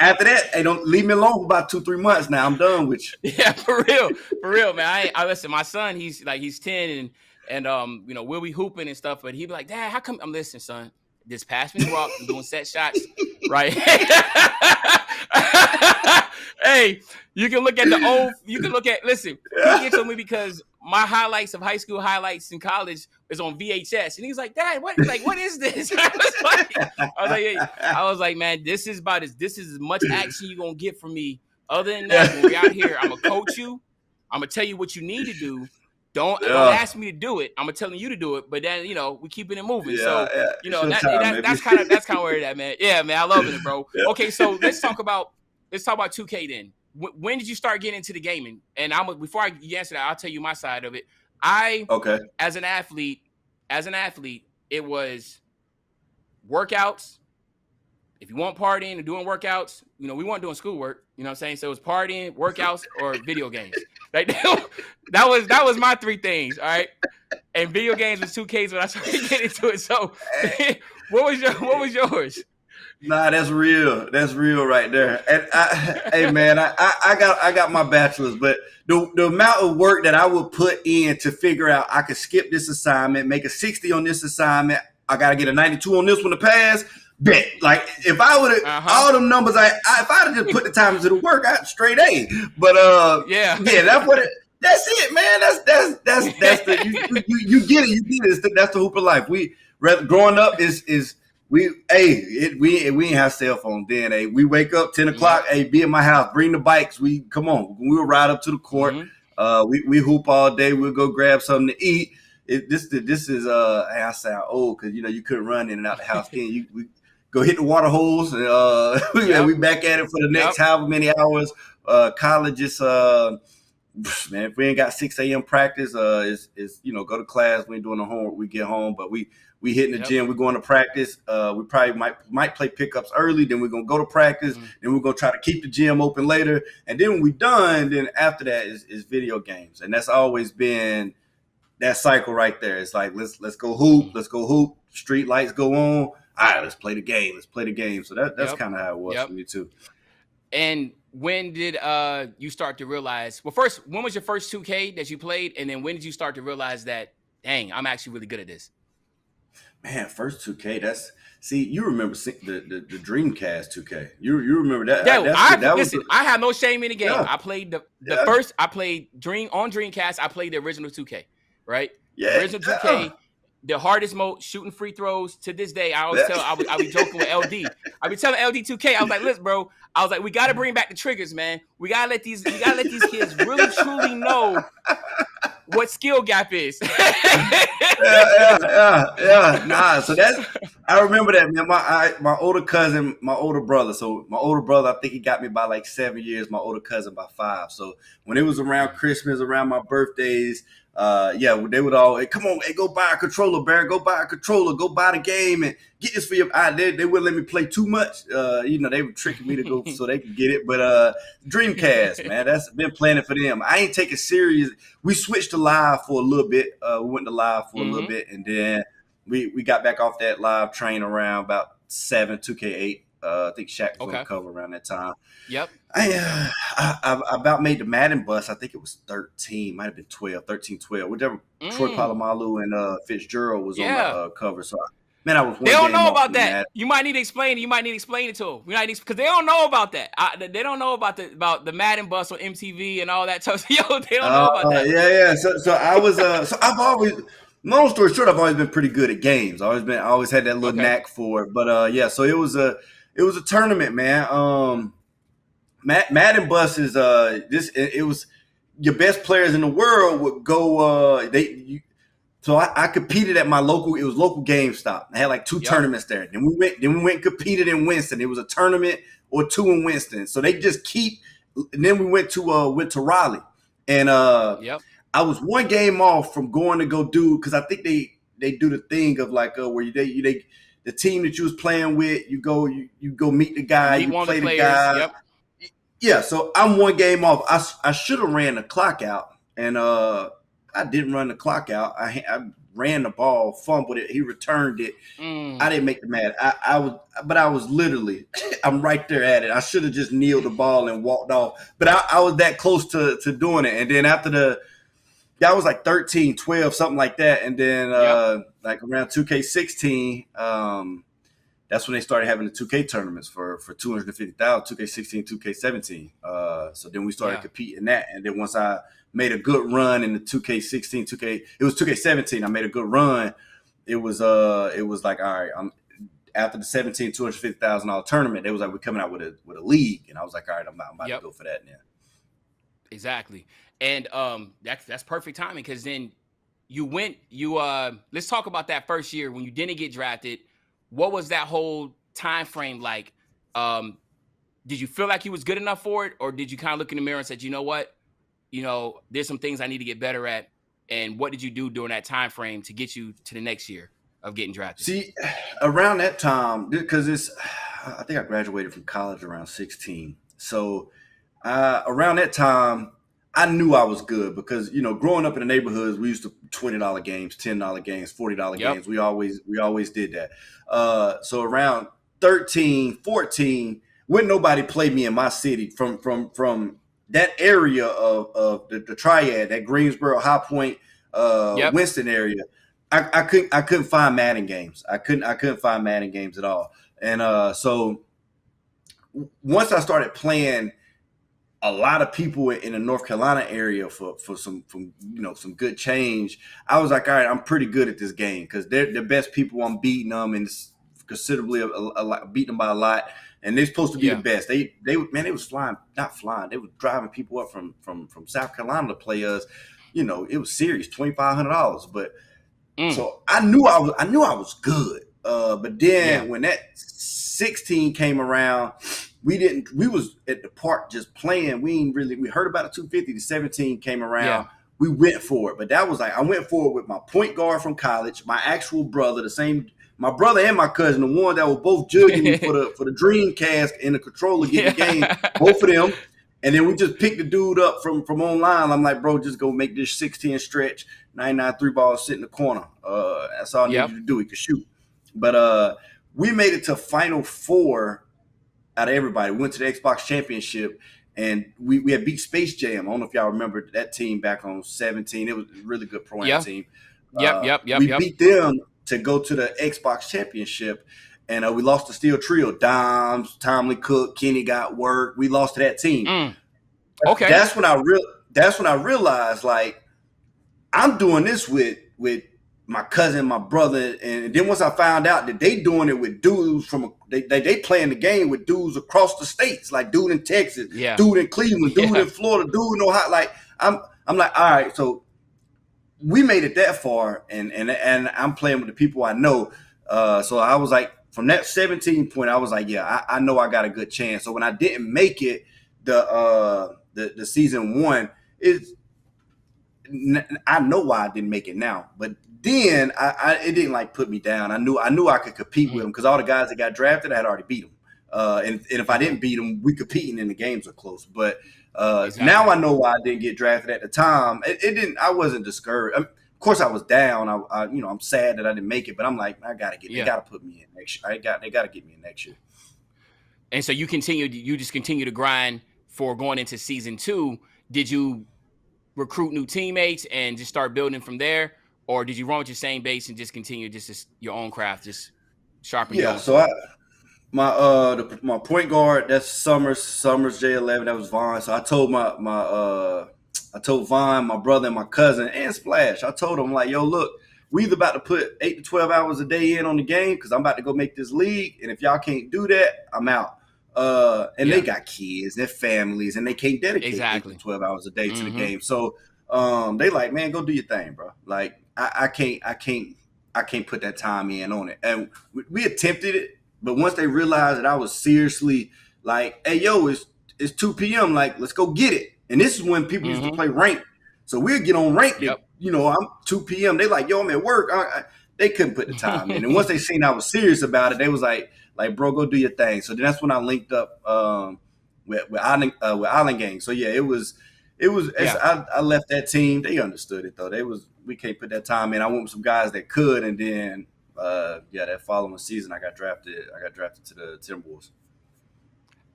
after that, hey, don't leave me alone for about 2-3 months. Now I'm done with you. Yeah, for real, man. I listen. My son, he's 10, and you know, we'll be hooping and stuff. But he'd be like, Dad, how come? I'm listening, son. Just pass me the rock. I'm doing set shots, right? Hey, you can look at the old. You can look at. Listen, he gets on me because my highlights of high school highlights in college is on VHS, and he's like, Dad, what is this? I was like, man, this is as much action you gonna get from me. Other than that, when we're out here, I'm gonna coach you. I'm gonna tell you what you need to do. Don't ask me to do it. I'm gonna telling you to do it. But then, you know, we keeping it moving. You know, that's kind of where that, man. Yeah, man, I love it, bro. Yeah. Okay, so let's talk about 2K then. When did you start getting into the gaming? And before you answer that, I'll tell you my side of it. As an athlete, it was workouts. If you want partying and doing workouts, you know, we weren't doing schoolwork. You know what I'm saying? So it was partying, workouts, or video games. Like that was my 3 things. All right. And video games was 2Ks when I started getting into it. So what was yours? Nah, that's real. That's real right there. And hey man, I got my bachelor's, but the amount of work that I would put in to figure out I could skip this assignment, make a 60 on this assignment, I gotta get a 92 on this one to pass. Bet. Like if I would have all them numbers, if I'd have just put the time into the work, I'd straight A. But that's it, man. That's the you get it. You get it. That's the hoop of life. Growing up we ain't have cell phones then. Hey, we wake up 10 o'clock. Hey, be in my house. Bring the bikes. We will ride up to the court. We hoop all day. We'll go grab something to eat. This is I sound old because you know you couldn't run in and out the house. Then we go hit the water holes. And we back at it for the next however many hours. College is man, if we ain't got 6 a.m. practice, is you know, go to class. We ain't doing the homework. We get home, but we hitting the gym. We're going to practice. We probably might play pickups early. Then we're gonna go to practice. Then we're gonna try to keep the gym open later. And then when we done, then after that is video games. And that's always been that cycle right there. It's like let's go hoop. Let's go hoop. Street lights go on. All right, let's play the game. So that's kind of how it was for me too. And when did you start to realize? Well, first, when was your first 2K that you played? And then when did you start to realize that, dang, I'm actually really good at this? Man, first 2K. You remember the Dreamcast 2K. You remember that? Listen, I have no shame in the game. I played the first. I played on Dreamcast. I played the original 2K, right? Yeah, the original 2K. The hardest mode, shooting free throws to this day. I always tell, I be joking with LD. I be telling LD 2K, I was like, listen, bro. I was like, we got to bring back the triggers, man. We gotta let these kids really truly know what skill gap is. Yeah. Nah, so I remember that, man. My older cousin, my older brother. So my older brother, I think he got me by like 7 years. My older cousin by 5. So when it was around Christmas, around my birthdays, they would all, hey, come on, hey, go buy a controller, Bear. Go buy a controller. Go buy the game and get this for your. They wouldn't let me play too much. You know, they were tricking me to go so they could get it. But Dreamcast, man, that's been playing it for them. I ain't take it serious. We switched to live for a little bit. We went to live for a little bit, and then we got back off that live train around about 7, 2K8. I think Shaq was on the cover around that time. Yep. I about made the Madden bus. I think it was 13, might have been 12, 13, 12, whichever. Troy Polamalu and Fitzgerald was on the cover. So Man, I was They one don't game know off about from that. that. You might need to explain it. You might need to explain it to them. Because they don't know about that. They don't know about the Madden bus on MTV and all that stuff. Yo, they don't know about that. Yeah. So I was so I've always, long story short, I've always been pretty good at games. I always had that little Okay. knack for it. But yeah, so it was a tournament, man. Madden bus is it was your best players in the world would go. So I competed at my local. It was local GameStop. I had like two Yep. tournaments there. Then we went. And competed in Winston. It was a tournament or two in Winston. So they just keep. And then we went to Raleigh, and Yep. I was one game off from going to go do, because I think they do the thing of like where they the team that you was playing with, you go meet the guy, Meet you one of play the the players. guy. Yep. Yeah, so I'm one game off. I should have ran the clock out, and I didn't run the clock out. I ran the ball, fumbled it. He returned it. I didn't make the mad. I was literally, I'm right there at it. I should have just kneeled the ball and walked off, but I was that close to doing it. And then after that was like 13, 12, something like that. And then Yep. like around 2K16, that's when they started having the 2K tournaments for 250,000, 2K16, 2K17. So then we started competing in that. And then once I made a good run in the 2K16, it was 2K17. I made a good run. It was like, all right, after the 17 $250,000 tournament, they was like, we're coming out with a league, and I was like, all right, I'm about to go for that now. Exactly. And that's perfect timing, because then let's talk about that first year when you didn't get drafted. What was that whole time frame like? Did you feel like you was good enough for it, or did you kind of look in the mirror and said, you know what, there's some things I need to get better at? And what did you do during that time frame to get you to the next year of getting drafted? See, around that time, because I think I graduated from college around 16. So around that time, I knew I was good because, growing up in the neighborhoods, we used to $20 games, $10 games, $40 games. We always did that. So around 13, 14, wouldn't nobody play me in my city from that area of the Triad, that Greensboro, High Point, Winston area. I couldn't find Madden games. I couldn't find Madden games at all. And so once I started playing a lot of people in the North Carolina area for some good change, I was like, all right, I'm pretty good at this game because they're the best people. I'm beating them, and it's considerably a lot, beating them by a lot. And they're supposed to be the best. They was not flying. They were driving people up from South Carolina to play us. It was serious, $2,500. But so I knew I was good. But then when that 16 came around, we was at the park just playing. We heard about a 250. The 17 came around. Yeah. We went for it. But that was like, I went for it with my point guard from college, my actual brother, my brother and my cousin, the one that were both judging me for the Dreamcast and the controller getting the game, both of them. And then we just picked the dude up from online. I'm like, bro, just go make this 16 stretch, 99 3 balls, sit in the corner. That's all I need you to do. He could shoot. But we made it to Final Four out of everybody. We went to the Xbox Championship, and we had beat Space Jam. I don't know if y'all remember that team back on 17. It was a really good Pro-Am team. We beat them to go to the Xbox Championship, and we lost the Steel Trio. Dimes, Tomley Cook, Kenny got work. We lost to that team. Okay. That's when I realized, like, I'm doing this with my cousin, my brother, and then once I found out that they doing it with dudes they playing the game with dudes across the states, like dude in Texas, dude in Cleveland, dude in Florida, dude in Ohio. Like I'm like, all right, so we made it that far, and I'm playing with the people I know. So I was like, from that 17 point, I was like, yeah, I know I got a good chance. So when I didn't make it, the season one, I know why I didn't make it now, but then it didn't like put me down. I knew I could compete with them because all the guys that got drafted, I had already beat them. And if I didn't beat them, we competing and the games are close. But now I know why I didn't get drafted at the time. It didn't. I wasn't discouraged. Of course, I was down. I'm sad that I didn't make it, but I'm like, I gotta get. They gotta put me in next year. They gotta get me in next year. And so you just continue to grind for going into season 2. Did you recruit new teammates and just start building from there, or did you run with your same base and just continue just your own craft, just sharpen your Yeah, own so sword? my point guard, that's Summers J11, that was Vaughn. So I told I told Vaughn, my brother, and my cousin, and Splash. I told them, like, yo, look, we either about to put 8 to 12 hours a day in on the game because I'm about to go make this league, and if y'all can't do that, I'm out. And they got kids, their families, and they can't dedicate 8 to 12 hours a day to the game. So they like, man, go do your thing, bro. Like I can't put that time in on it. And we attempted it, but once they realized that I was seriously like, hey, yo, it's 2 p.m. Like, let's go get it. And this is when people used to play ranked. So we'd get on ranked at, I'm 2 p.m. They like, yo, I'm at work. They couldn't put the time in. And once they seen I was serious about it, they was like, bro, go do your thing. So then that's when I linked up with Island Gang. So yeah, I left that team. They understood it though. We can't put that time in. I went with some guys that could, and then that following season I got drafted to the Timberwolves.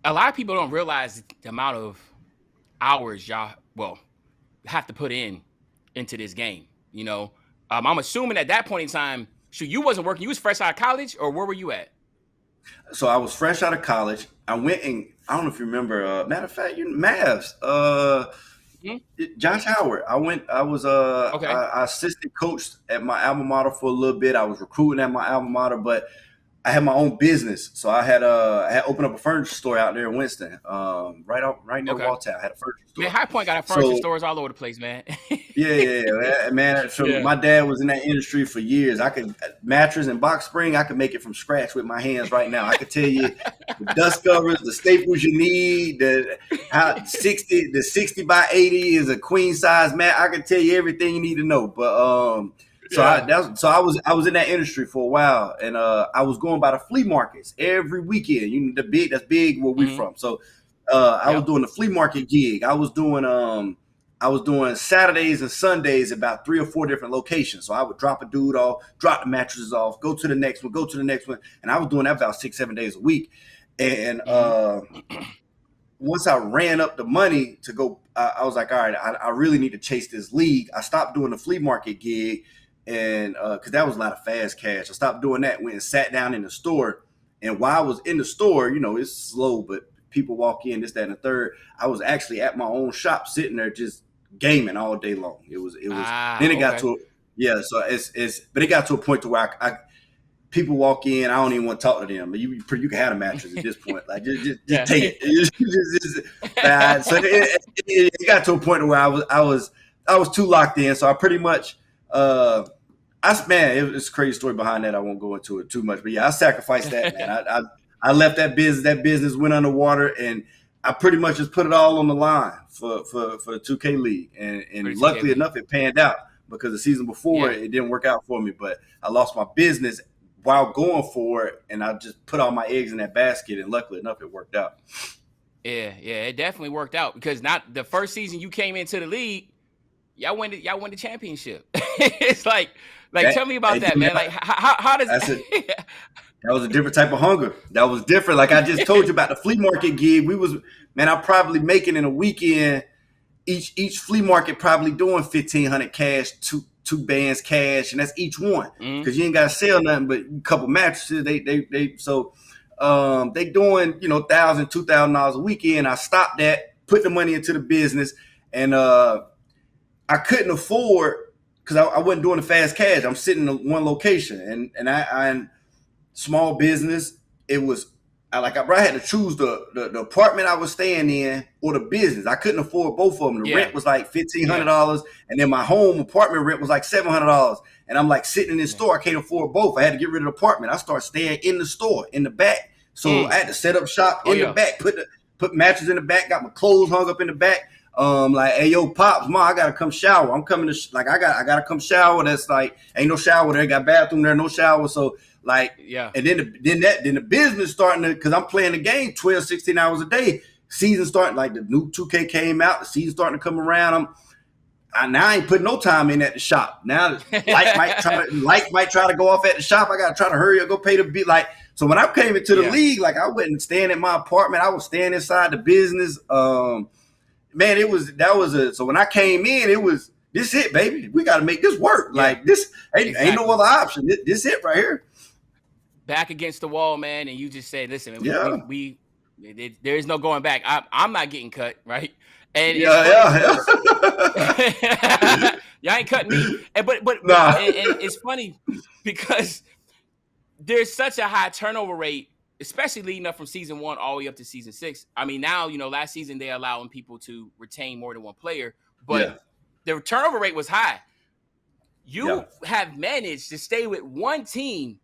A lot of people don't realize the amount of hours y'all have to put into this game. You know, I'm assuming at that point in time, you wasn't working. You was fresh out of college, or where were you at? So I was fresh out of college. I went and I don't know if you remember. Matter of fact, Mavs. Josh Howard. I assistant coached at my alma mater for a little bit. I was recruiting at my alma mater, but I had my own business. So I had opened up a furniture store out there in Winston, right near Walltown. I had a furniture store. Man, High Point got furniture stores all over the place, man. yeah, man. So my dad was in that industry for years. I could mattress and box spring. I could make it from scratch with my hands right now. I could tell you the dust covers, the staples you need, the 60 by 80 is a queen size mat. I could tell you everything you need to know. But I was in that industry for a while, and I was going by the flea markets every weekend. That's big where we from. So I was doing the flea market gig. I was doing Saturdays and Sundays about 3 or 4 different locations. So I would drop a dude off, drop the mattresses off, go to the next one, and I was doing that about 6-7 days a week. And once I ran up the money to go, I was like, all right, I really need to chase this league. I stopped doing the flea market gig. And because that was a lot of fast cash, I stopped doing that. Went and sat down in the store, and while I was in the store, it's slow, but people walk in, this, that, and the third. I was actually at my own shop, sitting there just gaming all day long. It was. Then it got to but it got to a point to where I people walk in, I don't even want to talk to them. But you can have a mattress at this point. Like just take it. So it got to a point where I was too locked in. So I pretty much. It's a crazy story behind that. I won't go into it too much, but yeah, I sacrificed that, man. I left that business. That business went underwater, and I pretty much just put it all on the line for the 2K league. And luckily enough, it panned out because the season before it didn't work out for me. But I lost my business while going for it, and I just put all my eggs in that basket. And luckily enough, it worked out. Yeah, it definitely worked out because not the first season you came into the league. Y'all won the championship. It's like tell me about that, man. Like how does that? That was a different type of hunger. That was different. Like I just told you about the flea market gig. I'm probably making in a weekend each flea market probably doing $1,500 cash, two bands cash, and that's each one because you ain't got to sell nothing but a couple mattresses. They doing $1,000, $2,000 a weekend. I stopped that, put the money into the business, and I couldn't afford because I wasn't doing the fast cash. I'm sitting in one location, and I small business. It was I had to choose the apartment I was staying in or the business. I couldn't afford both of them. The rent was like $1,500, and then my home apartment rent was like $700. And I'm like sitting in this store. I can't afford both. I had to get rid of the apartment. I started staying in the store in the back. So I had to set up shop in the back, put mattress in the back, got my clothes hung up in the back. Like, hey, yo, Pops, Ma, I gotta come shower. I'm coming to I gotta come shower. That's like, ain't no shower there. Got bathroom there, no shower. So like, and then the business starting to, cause I'm playing the game 12, 16 hours a day. Season starting, like the new 2K came out. The season starting to come around. I ain't putting no time in at the shop. Now light might try to go off at the shop. I gotta try to hurry up, go pay the bill. Like, so when I came into the league, like I wasn't staying in my apartment. I was staying inside the business. Man, so when I came in, This it, baby. We got to make this work. Yeah, Like this ain't exactly. no other option. This it right here. Back against the wall, man, and you just said, "Listen, Yeah. there is no going back. I'm not getting cut, right?" And it's Yeah, funny yeah, because yeah. y'all ain't cutting me. And but Nah. and it's funny because there's such a high turnover rate, especially leading up from season 1 all the way up to season 6. I mean, now, last season they're allowing people to retain more than one player, but Yeah. the turnover rate was high. You Yeah. have managed to stay with one team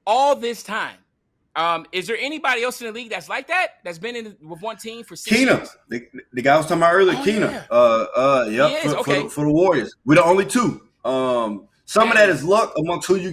all this time. Is there anybody else in the league that's like that? That's been with one team for 6 Keena, years? the guy I was talking about earlier, Oh Keena. yeah, he Yep, is okay. for the Warriors. We're the only two. Some of that Dang. is luck amongst who you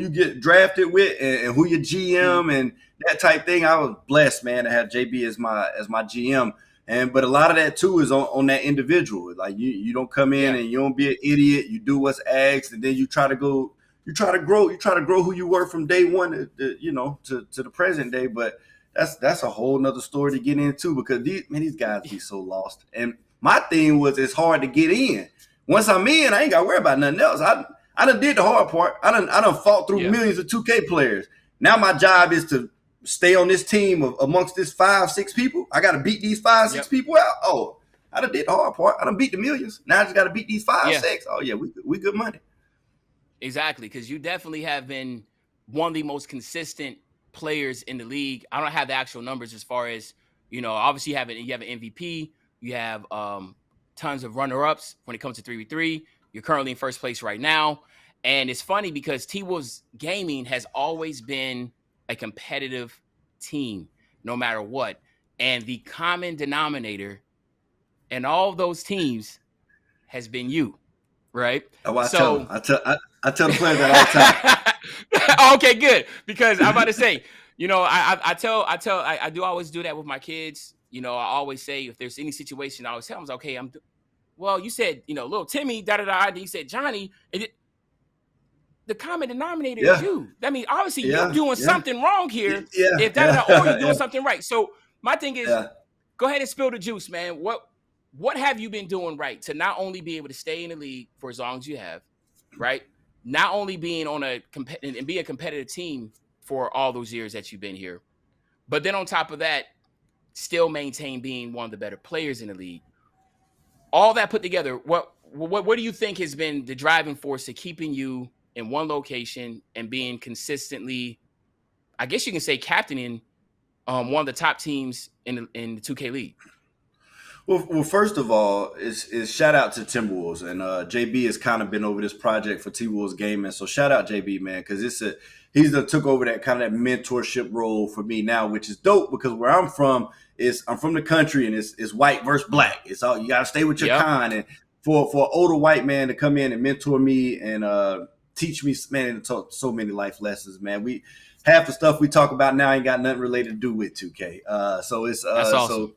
get drafted with and who your Mhm. GM and that type thing. I was blessed, man, to have JB as my GM. But a lot of that too is on that individual. Like you don't come in Yeah, and you don't be an idiot. You do what's asked, and then you try to grow. You try to grow who you were from day one, to the present day. But that's a whole nother story to get into because these guys be so lost. And my thing was it's hard to get in. Once I'm in, I ain't got to worry about nothing else. I done did the hard part. I done fought through yeah, millions of 2K players. Now my job is to stay on this team amongst this 5-6 people. I got to beat these 5-6 yep, people out. Oh, I done did the hard part. I done beat the millions. Now I just got to beat these five, yeah, six. Oh yeah, we good money. exactly. Because you definitely have been one of the most consistent players in the league. I don't have the actual numbers as far as obviously you have an MVP. You have tons of runner-ups when it comes to 3v3. You're currently in first place right now. And it's funny because T-Wolves Gaming has always been a competitive team, no matter what. And the common denominator in all of those teams has been you, right? Oh, I tell them. So, I tell the players that all the time. okay, good. Because I'm about to say, I do always do that with my kids. I always say if there's any situation, I always tell them, okay, well, you said, little Timmy, da-da-da, and you said Johnny, the common denominator is Yeah, you. That means obviously you yeah, doing yeah, something wrong here. yeah, If yeah, or you doing yeah, something right. So my thing is, yeah. go ahead and spill the juice, man. What have you been doing right to not only be able to stay in the league for as long as you have, right? Not only being on and be a competitive team for all those years that you've been here, but then on top of that, still maintain being one of the better players in the league. All that put together, what do you think has been the driving force to keeping you in one location and being consistently, I guess you can say, captaining one of the top teams in the 2K league? Well, first of all, is shout out to Timberwolves and JB has kind of been over this project for T-Wolves Gaming. So shout out JB, man, because he's took over that kind of that mentorship role for me now, which is dope because where I'm from I'm from the country and it's white versus black. It's all you got to stay with your Yep. kind. And for an older white man to come in and mentor me and teach me, man, so many life lessons, man. Half the stuff we talk about now ain't got nothing related to do with 2K. So it's That's awesome.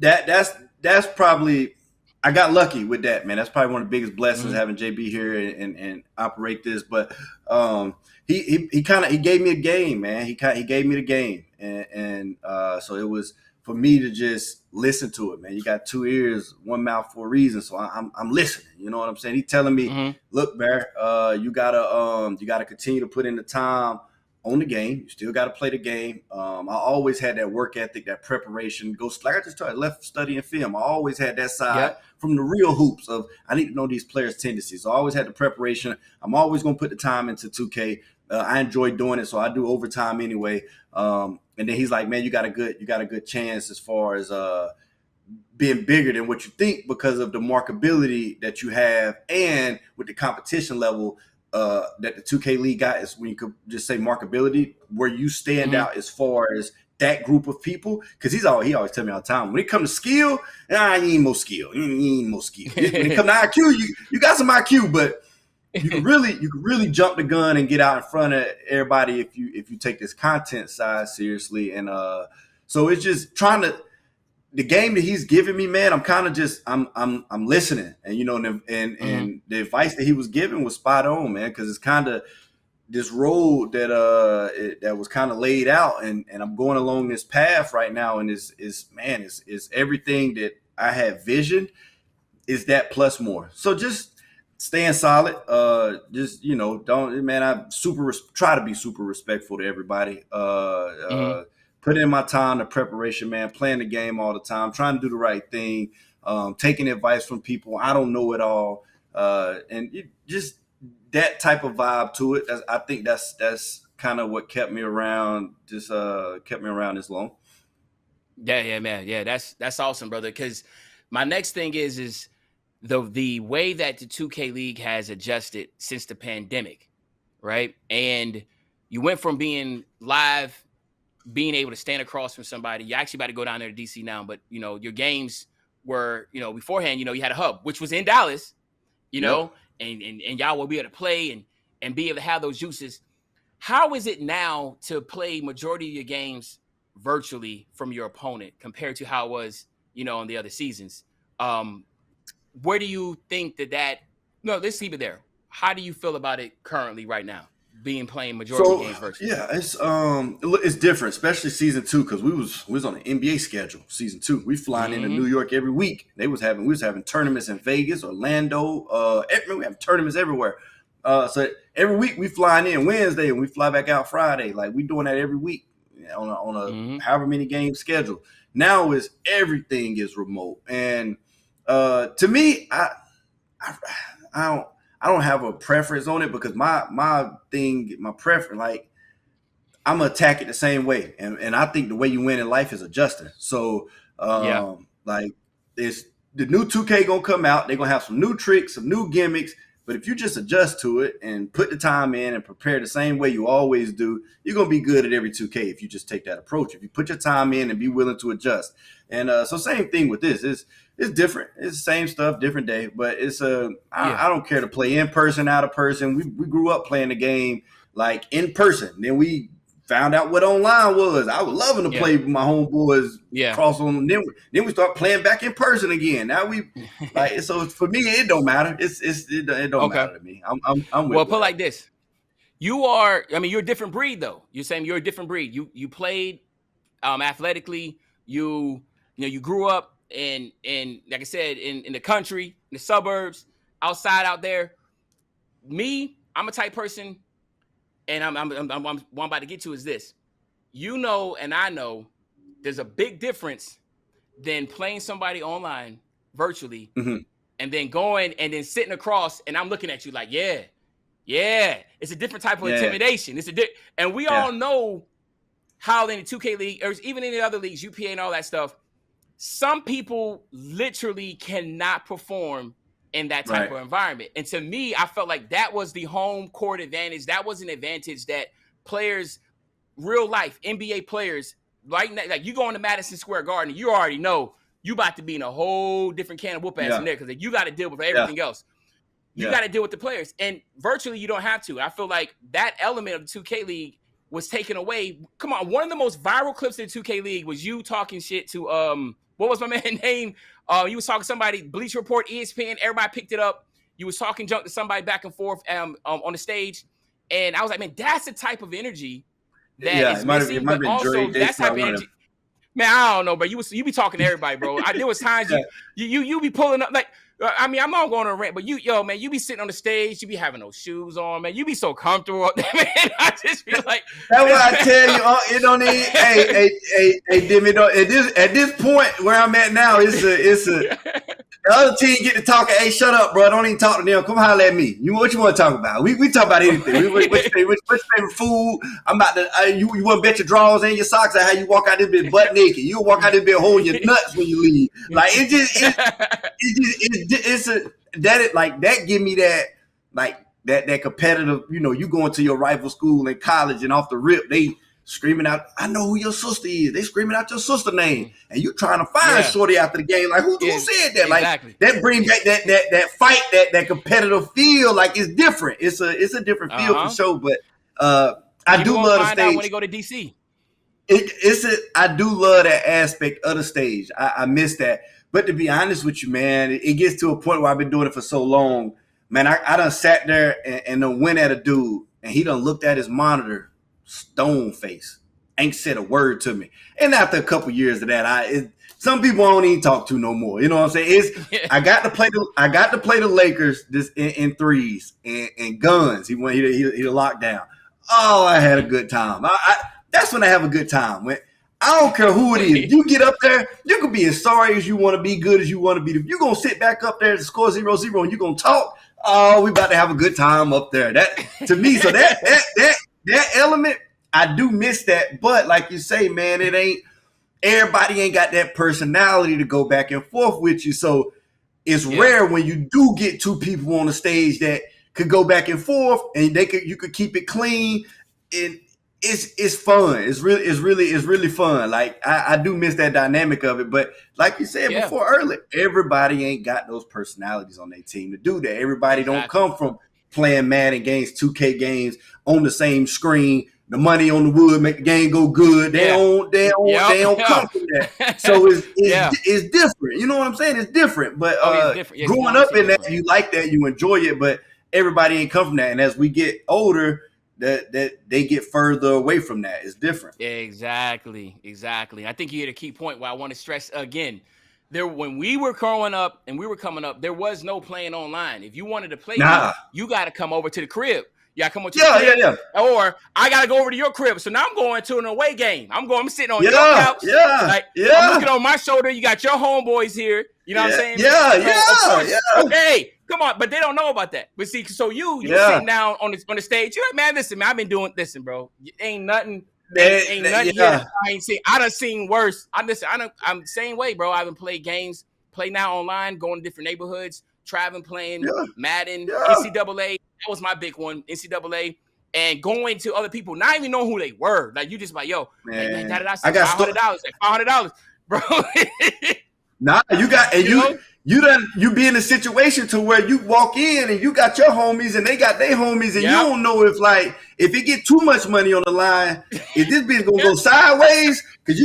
so that's probably I got lucky with that, man. That's probably one of the biggest blessings having JB here and operate this. But he gave me a game, man. He gave me the game, and so it was for me to just listen to it, man. You got 2 ears, 1 mouth for a reason. So I'm listening. You know what I'm saying? He telling me, look, Bear, you gotta continue to put in the time on the game. You still got to play the game. I always had that work ethic, that preparation. Like I just told you, I left studying film. I always had that side from the real hoops of I need to know these players' tendencies. So I always had the preparation. I'm always going to put the time into 2K. I enjoy doing it, so I do overtime anyway. And then he's like, man, you got a good chance as far as being bigger than what you think because of the marketability that you have and with the competition level that the 2K League got is when you could just say marketability, where you stand out as far as that group of people. Because he always tell me all the time, when it comes to skill, you ain't more skill. You ain't more skill. When it comes to IQ, you got some IQ, but you can really jump the gun and get out in front of everybody if you take this content side seriously. And so it's just trying to. The game that he's giving me, man, I'm kind of just I'm listening, and and the advice that he was giving was spot on, man, because it's kind of this road that was kind of laid out, and I'm going along this path right now, and it's everything that I had visioned. is that plus more. So just staying solid. Just don't, man. I try to be super respectful to everybody. Put in my time, the preparation, man. Playing the game all the time, trying to do the right thing. Taking advice from people. I don't know it all, and just that type of vibe to it. I think that's kind of what kept me around. Just kept me around this long. Yeah, man. Yeah, that's awesome, brother. Because my next thing is the way that the 2K League has adjusted since the pandemic, right? And you went from being live, being able to stand across from somebody. You actually about to go down there to DC now, but your games were, beforehand, you had a hub, which was in Dallas, and y'all will be able to play and be able to have those juices. How is it now to play majority of your games virtually from your opponent compared to how it was, on the other seasons? Where do you think that no, let's leave it there. How do you feel about it currently right now, playing majority of games virtually? Yeah, it's different, especially season 2, because we was on an NBA schedule. Season 2, we flying into New York every week. We was having tournaments in Vegas, Orlando. We have tournaments everywhere. So every week we flying in Wednesday and we fly back out Friday. Like, we doing that every week on a however many game schedule. Now everything is remote, and to me, I don't have a preference on it, because my preference, like, I'm gonna attack it the same way, and I think the way you win in life is adjusting. So like, it's the new 2K gonna come out. They're gonna have some new tricks, some new gimmicks. But if you just adjust to it and put the time in and prepare the same way you always do, you're going to be good at every 2K if you just take that approach. If you put your time in and be willing to adjust. And so same thing with this. It's different. It's the same stuff, different day. But I don't care to play in person, out of person. We grew up playing the game like in person. Then we found out what online was. I was loving to play with my homeboys cross on. Then we start playing back in person again. Now we like, so for me, it don't matter. It don't matter to me. I'm with well, put like this. You're a different breed though. You're saying you're a different breed. You played athletically. You grew up in like I said, in the country, in the suburbs, outside out there. Me, I'm a type person. And what I'm about to get to is this. And I know there's a big difference than playing somebody online virtually and then going and then sitting across and I'm looking at you like, yeah. It's a different type of intimidation. And we all know how in the 2K League, or even in the other leagues, UPA and all that stuff, some people literally cannot perform in that type of environment. And to me, I felt like that was the home court advantage. That was an advantage that players, real life NBA players, like you go into Madison Square Garden, you already know you about to be in a whole different can of whoop ass in there, because you got to deal with everything else. You got to deal with the players. And virtually, you don't have to. I feel like that element of the 2K League was taken away. Come on, one of the most viral clips in the 2K League was you talking shit to what was my man's name? You was talking to somebody, Bleacher Report, ESPN, everybody picked it up. You was talking junk to somebody back and forth on the stage. And I was like, man, that's the type of energy that is missing. But also, that's type of energy. Man, I don't know, but you be talking to everybody, bro. There was times you be pulling up, like, I'm not going to rant, but you be sitting on the stage, you be having those shoes on, man. You be so comfortable up there, man. I just feel like that's why I tell you, it don't need. Hey, Dimmy, at this point where I'm at now, it's a the other team get to talking. Hey, shut up, bro. Don't even talk to them. Come holler at me. What you want to talk about? We talk about anything. What's your favorite food? I'm about to. You want to bet your drawers and your socks on how you walk out this bit butt naked. You walk out this bit holding your nuts when you leave. Like that give me that, like, that competitive. You going to your rival school in college and off the rip, they screaming out, I know who your sister is. They screaming out your sister name, and you trying to find shorty after the game. Like, who said that? Exactly. Like, that brings back that fight, that competitive feel. Like, it's different. It's a different feel for sure. But I do love the stage when they go to DC. I do love that aspect of the stage. I miss that. But to be honest with you, man, it gets to a point where I've been doing it for so long. Man, I done sat there and done went at a dude, and he done looked at his monitor, stone face. ain't said a word to me. And after a couple years of that, some people I don't even talk to no more. You know what I'm saying? I got to play the Lakers this in threes and guns. He locked down. Oh, I had a good time. That's when I have a good time. When I don't care who it is. You get up there, you can be as sorry as you want to be, good as you want to be. If you're going to sit back up there to score 0-0 and you're going to talk, oh, we about to have a good time up there. That to me, so that element, I do miss that. But like you say, man, everybody ain't got that personality to go back and forth with you. So it's rare when you do get two people on the stage that could go back and forth and you could keep it clean. And it's fun. It's really fun. Like I do miss that dynamic of it. But like you said before earlier, everybody ain't got those personalities on their team to do that. Everybody don't come from playing Madden games, 2K games on the same screen. The money on the wood make the game go good. They don't come from that. So it's different. You know what I'm saying? It's different. But growing up in that, you like that, you enjoy it. But everybody ain't come from that. And as we get older, that they get further away from that. It's different. Exactly. I think you hit a key point where I want to stress again. When we were growing up and we were coming up, there was no playing online. If you wanted to play, you got to come over to the crib. Yeah, come on to the crib. Or I gotta go over to your crib. So now I'm going to an away game. I'm sitting on your couch. I'm looking on my shoulder. You got your homeboys here. You know what I'm saying? Okay, come on. But they don't know about that. But see, so you sitting down on the stage. You're like, man, listen, man, I've been doing this, bro. Ain't nothing. Ain't nothing here. I done seen worse. I'm the same way, bro. I've been playing games, play now online, going to different neighborhoods, traveling, playing Madden, NCAA. That was my big one, NCAA, and going to other people, not even know who they were. Like you just like, yo, man, I got $500, like $500, bro. You be in a situation to where you walk in and you got your homies and they got their homies and you don't know if it get too much money on the line, if this bitch gonna go sideways, because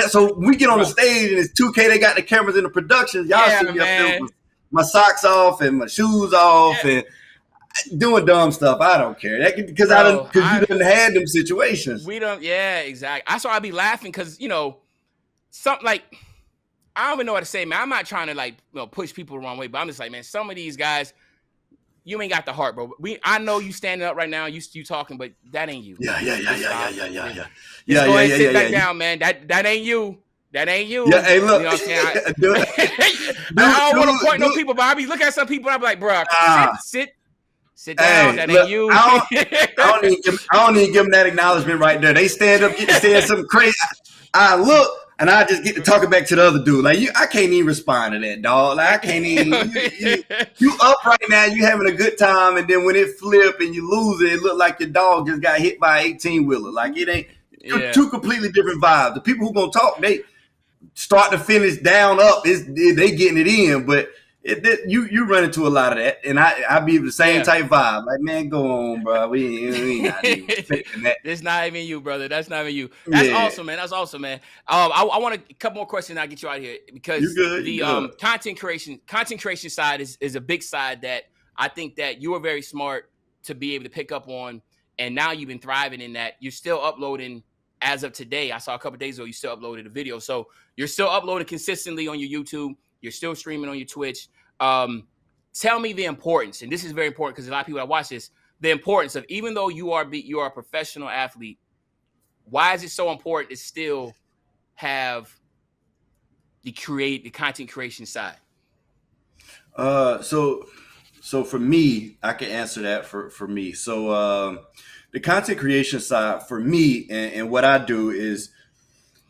so we get on the stage and it's 2K. They got the cameras in the productions. Y'all see me up there with my socks off and my shoes off and doing dumb stuff. I don't care because you done had them situations. We don't. Yeah, exactly. I saw I be laughing because something like I don't even know what to say, man. I'm not trying to push people the wrong way, but I'm just like, man, some of these guys. You ain't got the heart, bro. I know you standing up right now. You talking, but that ain't you. Yeah. Go ahead and sit back down, man. That ain't you. That ain't you. Yeah, hey, look. You know what I'm saying? I don't want to point no people, but I be looking at some people and I be like, bro, sit down. That ain't you. I don't even give them that acknowledgement right there. They stand up, get saying something crazy. I look. And I just get to talking back to the other dude. Like I can't even respond to that, dog. Like I can't even. You up right now? You having a good time, and then when it flip and you lose it look like your dog just got hit by an 18-wheeler. Like it ain't two completely different vibes. The people who gonna talk, they start to finish down up. They getting it in, but you run into a lot of that, and I be the same type vibe. Like, man, go on, bro. We ain't not even expecting that. That's not even you, brother. That's not even you. That's awesome, man. That's awesome, man. I want a couple more questions. And I'll get you out of here because the content creation side is a big side that I think that you are very smart to be able to pick up on, and now you've been thriving in that. You're still uploading as of today. I saw a couple days ago you still uploaded a video, so you're still uploading consistently on your YouTube. You're still streaming on your Twitch. Tell me the importance, and this is very important because a lot of people that watch this, the importance of, even though you are a professional athlete, why is it so important to still have the content creation side? So for me, I can answer that for me. So the content creation side for me and what I do is,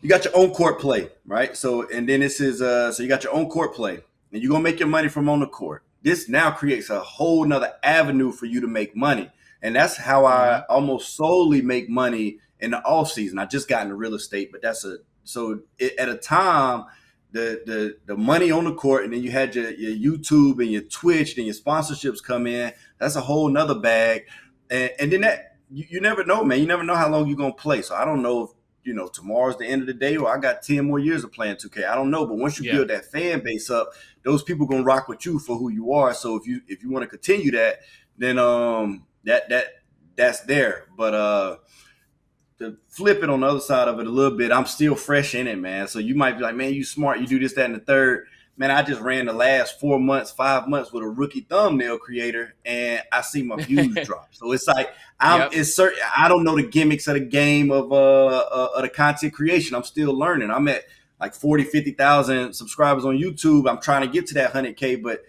you got your own court play, right? So, and then this is, so you got your own court play and you're going to make your money from on the court. This now creates a whole nother avenue for you to make money. And that's how I almost solely make money in the off season. I just got into real estate, but at a time, the money on the court, and then you had your YouTube and your Twitch and your sponsorships come in. That's a whole nother bag. And then that, you never know, man. You never know how long you're going to play. So I don't know if, tomorrow's the end of the day, or I got 10 more years of playing 2K. I don't know. But once you build that fan base up, those people going to rock with you for who you are. So if you want to continue that, then that's there. But to flip it on the other side of it a little bit, I'm still fresh in it, man. So you might be like, man, you smart, you do this, that, and the third. Man, I just ran the last 4 months, 5 months with a rookie thumbnail creator, and I see my views drop. So it's like it's certain. I don't know the gimmicks of the game of the content creation. I'm still learning. I'm at like 40, 50,000 subscribers on YouTube. I'm trying to get to that 100K, but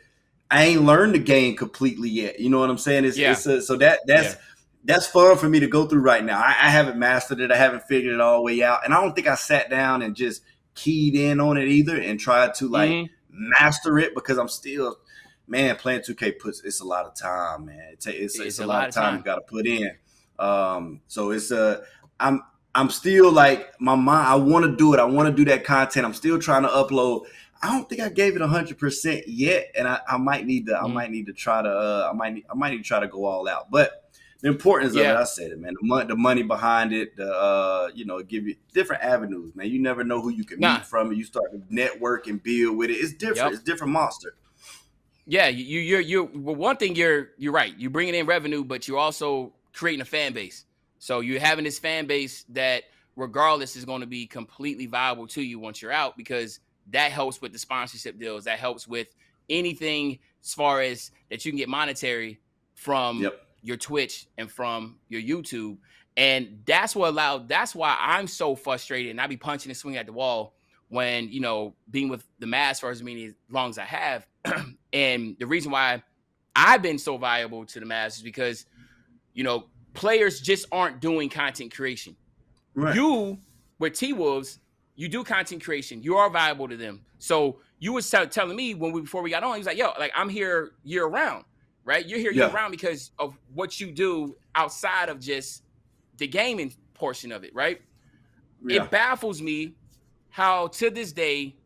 I ain't learned the game completely yet. You know what I'm saying? So that's fun for me to go through right now. I haven't mastered it. I haven't figured it all the way out. And I don't think I sat down and just keyed in on it either and tried to like master it, because I'm still, man, playing 2K it's a lot of time, man. It's a lot of time you got to put in. So I'm still like, my mind, I want to do it. I want to do that content. I'm still trying to upload. I don't think I gave it 100% yet. And I might need to, I might need to try to, I might need to try to go all out, but the importance of it, I said it, man. The money behind it, give you different avenues, man. You never know who you can meet from, and you start to network and build with it. It's different. It's different monster. Yeah, you're well, one thing, you're right. You're bringing in revenue, but you're also creating a fan base. So you're having this fan base that, regardless, is going to be completely viable to you once you're out, because that helps with the sponsorship deals. That helps with anything as far as that you can get monetary from your Twitch and from your YouTube. And that's why I'm so frustrated, and I be punching and swinging at the wall when, being with the mass for as long as I have. And the reason why I've been so valuable to the mass is because, players just aren't doing content creation. Right. You, with T-Wolves, you do content creation. You are valuable to them. So you was telling me before we got on, he was like, yo, like, I'm here year round. Right? You're here year-round because of what you do outside of just the gaming portion of it, right? Yeah. It baffles me how, to this day,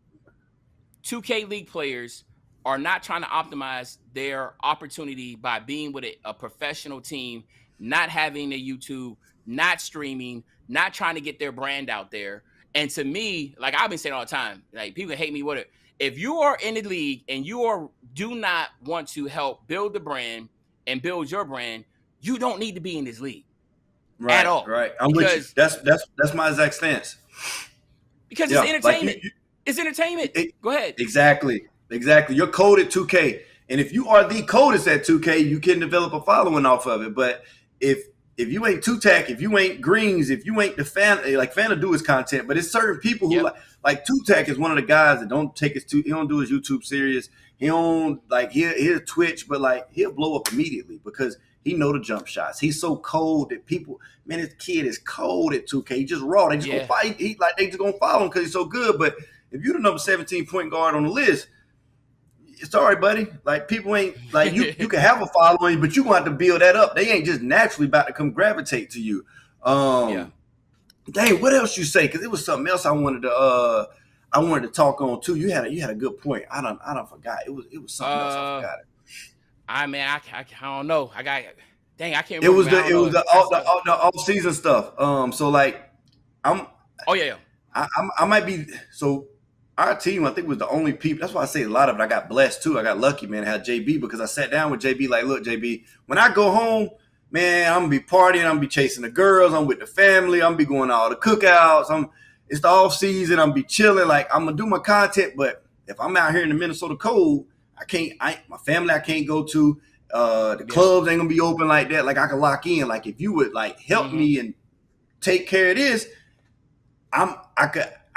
2K League players are not trying to optimize their opportunity by being with a professional team, not having a YouTube, not streaming, not trying to get their brand out there. And to me, like I've been saying all the time, like, people hate me with it. If you are in the league and do not want to help build the brand and build your brand, you don't need to be in this league at all. Right. I'm with you. That's my exact stance. Because it's entertainment. It's entertainment. Go ahead. Exactly. You're coded 2K. And if you are the codest at 2K, you can develop a following off of it. But if you ain't Two-Tack, if you ain't Greens, if you ain't the fan, like Fanta do his content, but it's certain people who like Two-Tack is one of the guys that don't take he don't do his YouTube serious. He don't he'll Twitch, but like he'll blow up immediately because he know the jump shots. He's so cold that people, man, this kid is cold at 2K. He just raw. They just gonna fight. They just gonna follow him because he's so good. But if you're the number 17 point guard on the list, sorry, buddy. Like, people ain't like you can have a following, but you're gonna have to build that up. They ain't just naturally about to come gravitate to you. Dang, what else you say? Because it was something else I wanted to talk on too. You had a good point. I don't forgot. It was something else. I forgot it. I don't know. I can't remember. It was the off season stuff. So like I might be so. Our team, I think, was the only people. That's why I say a lot of it. I got blessed too. I got lucky, man. I had JB because I sat down with JB. Like, look, JB, when I go home, man, I'm gonna be partying. I'm gonna be chasing the girls. I'm with the family. I'm gonna be going to all the cookouts. It's the off season. I'm gonna be chilling. Like, I'm gonna do my content. But if I'm out here in the Minnesota cold, my family I can't go to. The clubs ain't gonna be open like that. Like, I can lock in. Like, if you would like help me and take care of this,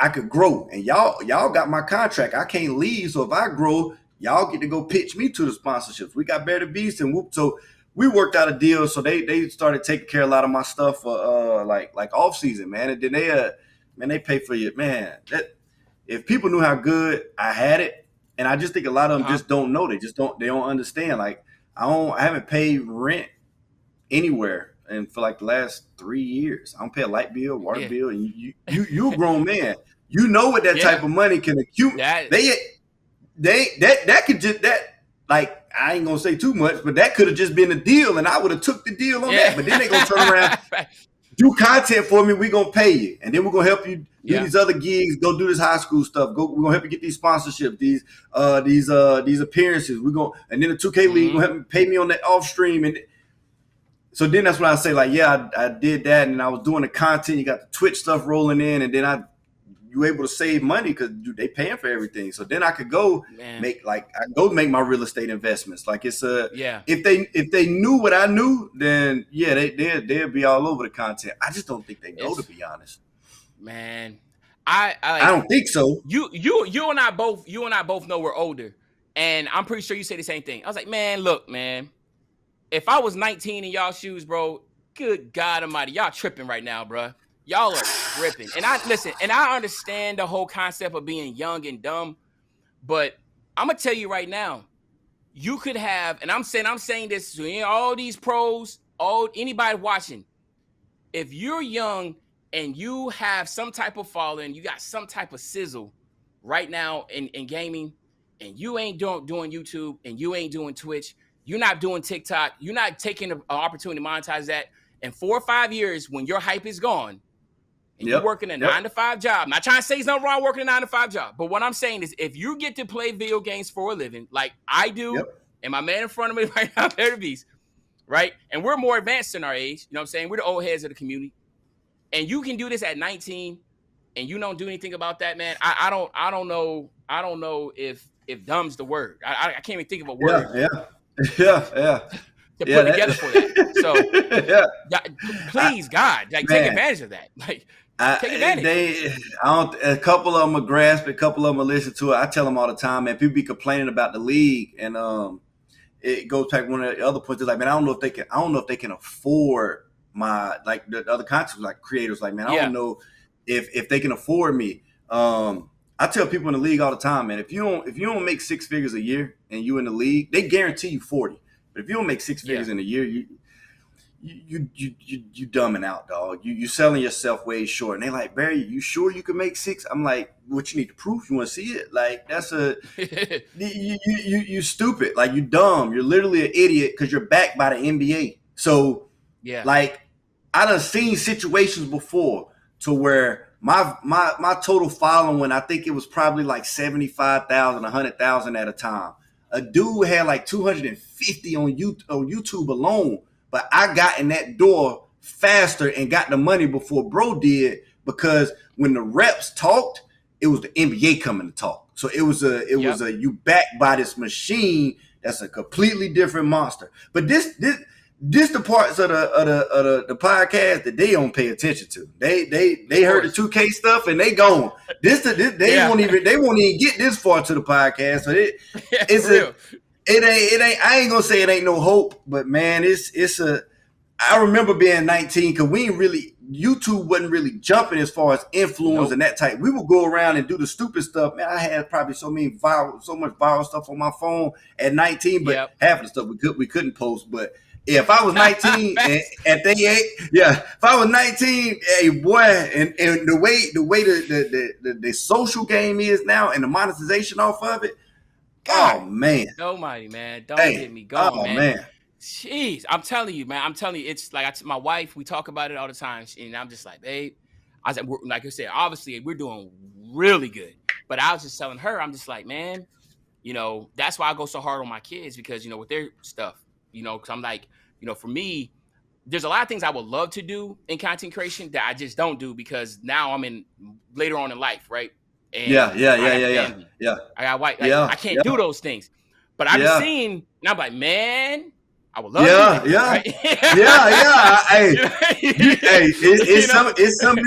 I could grow, and y'all got my contract. I can't leave, so if I grow, y'all get to go pitch me to the sponsorships. We got BearDaBeast and Whoop, so we worked out a deal. So they started taking care of a lot of my stuff for like off season, man. And then they pay for you, man. That if people knew how good I had it, and I just think a lot of them just don't know. They don't understand. Like, I haven't paid rent anywhere. And for like the last 3 years, I don't pay a light bill, water bill, and you a grown man. You know what that type of money can accumulate. That could just like, I ain't gonna say too much, but that could have just been a deal, and I would have took the deal on that. But then they gonna turn around, do content for me. We gonna pay you, and then we're gonna help you do these other gigs. Go do this high school stuff. We're gonna help you get these sponsorships, these appearances. And then the 2K League gonna help me pay me on that off stream and. So then that's when I say like, yeah, I did that, and I was doing the content. You got the Twitch stuff rolling in, and then you able to save money because they paying for everything. So then I could go Man. make my real estate investments. Like it's Yeah. if they knew what I knew, then yeah, they'd be all over the content. I just don't think they know, to be honest. Man, I don't think so. You and I both know we're older, and I'm pretty sure you say the same thing. I was like, man, look, man, if I was 19 in y'all shoes, bro, good God Almighty, y'all tripping right now, bro. Y'all are tripping. And I understand the whole concept of being young and dumb, but I'm gonna tell you right now, you could have, and I'm saying this to all these pros, anybody watching. If you're young and you have some type of following, you got some type of sizzle right now in gaming, and you ain't doing YouTube, and you ain't doing Twitch, you're not doing TikTok, you're not taking an opportunity to monetize that. In 4 or 5 years, when your hype is gone, and you're working a 9-to-5 job, I'm not trying to say there's nothing wrong working a 9-to-5 job, but what I'm saying is, if you get to play video games for a living, like I do, and my man in front of me right now, BearDaBeast, right? And we're more advanced in our age, you know what I'm saying? We're the old heads of the community. And you can do this at 19, and you don't do anything about that, man. I don't know if dumb's the word. I can't even think of a word. Yeah. To put together for that. So please, God, like take advantage of that. Like take advantage. A couple of them will grasp it, a couple of them will listen to it. I tell them all the time, man. People be complaining about the league, and it goes back one of the other points. Is like, man, I don't know if they can afford my, like, the other content, like creators. Like, man, I don't know if they can afford me. I tell people in the league all the time, man, if you don't make 6 figures a year and you in the league, they guarantee you 40. But if you don't make 6 figures in a year, you dumbing out, dog. You selling yourself way short. And they like, Barry, you sure you can make 6? I'm like, what, you need to proof? You want to see it? Like, that's you stupid. Like, you dumb. You're literally an idiot because you're backed by the NBA. So like, I done seen situations before to where my total following, I think it was probably like 75,000, 100,000 at a time. A dude had like 250 on YouTube alone, but I got in that door faster and got the money before bro did, because when the reps talked, it was the NBA coming to talk. So it was you backed by this machine that's a completely different monster. But this the parts of the podcast that they don't pay attention to. They heard the 2K stuff and they gone. They won't even get this far to the podcast. So it ain't. I ain't gonna say it ain't no hope, but man, I remember being 19 because YouTube wasn't really jumping as far as influence and that type. We would go around and do the stupid stuff. Man, I had probably so much viral stuff on my phone at 19, but half of the stuff we couldn't post. But if I was 19 at 38, if I was 19, hey boy, and the way the social game is now and the monetization off of it, God, oh man, Almighty, man, don't get me going, man. Jeez, I'm telling you, it's like my wife, we talk about it all the time, and I'm just like, babe, I said, like I said, obviously we're doing really good, but I was just telling her, I'm just like, man, that's why I go so hard on my kids, because with their stuff, because I'm like, for me, there's a lot of things I would love to do in content creation that I just don't do because now I'm later on in life, right? And I got white. I can't do those things. But I've been seeing, and I'm like, man, I would love to do that. It's something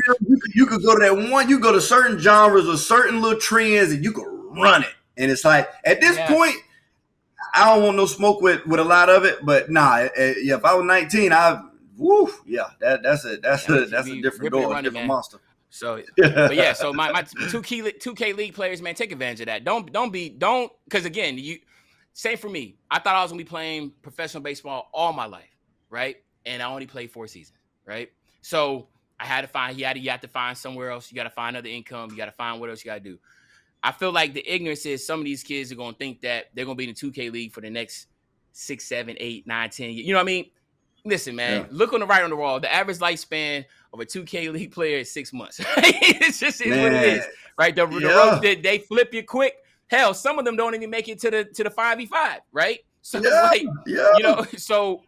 you could go to that one. You go to certain genres or certain little trends, and you could run it. And it's like at this point, I don't want no smoke with a lot of it. But nah, if I was 19, that's a different door, a different monster. So, but so my 2K league players, man, take advantage of that. Don't because again, same for me. I thought I was gonna be playing professional baseball all my life, right? And I only played 4 seasons, right? So I had to find. You have to find somewhere else. You got to find other income. You got to find what else you got to do. I feel like the ignorance is some of these kids are gonna think that they're gonna be in the 2K league for the next 6, 7, 8, 9, 10 years. You know what I mean? Listen, man, look on the right on the wall. The average lifespan of a 2K league player is 6 months. It's just what it is, right? The road, they flip you quick. Hell, some of them don't even make it to the 5v5, right? So it's like, so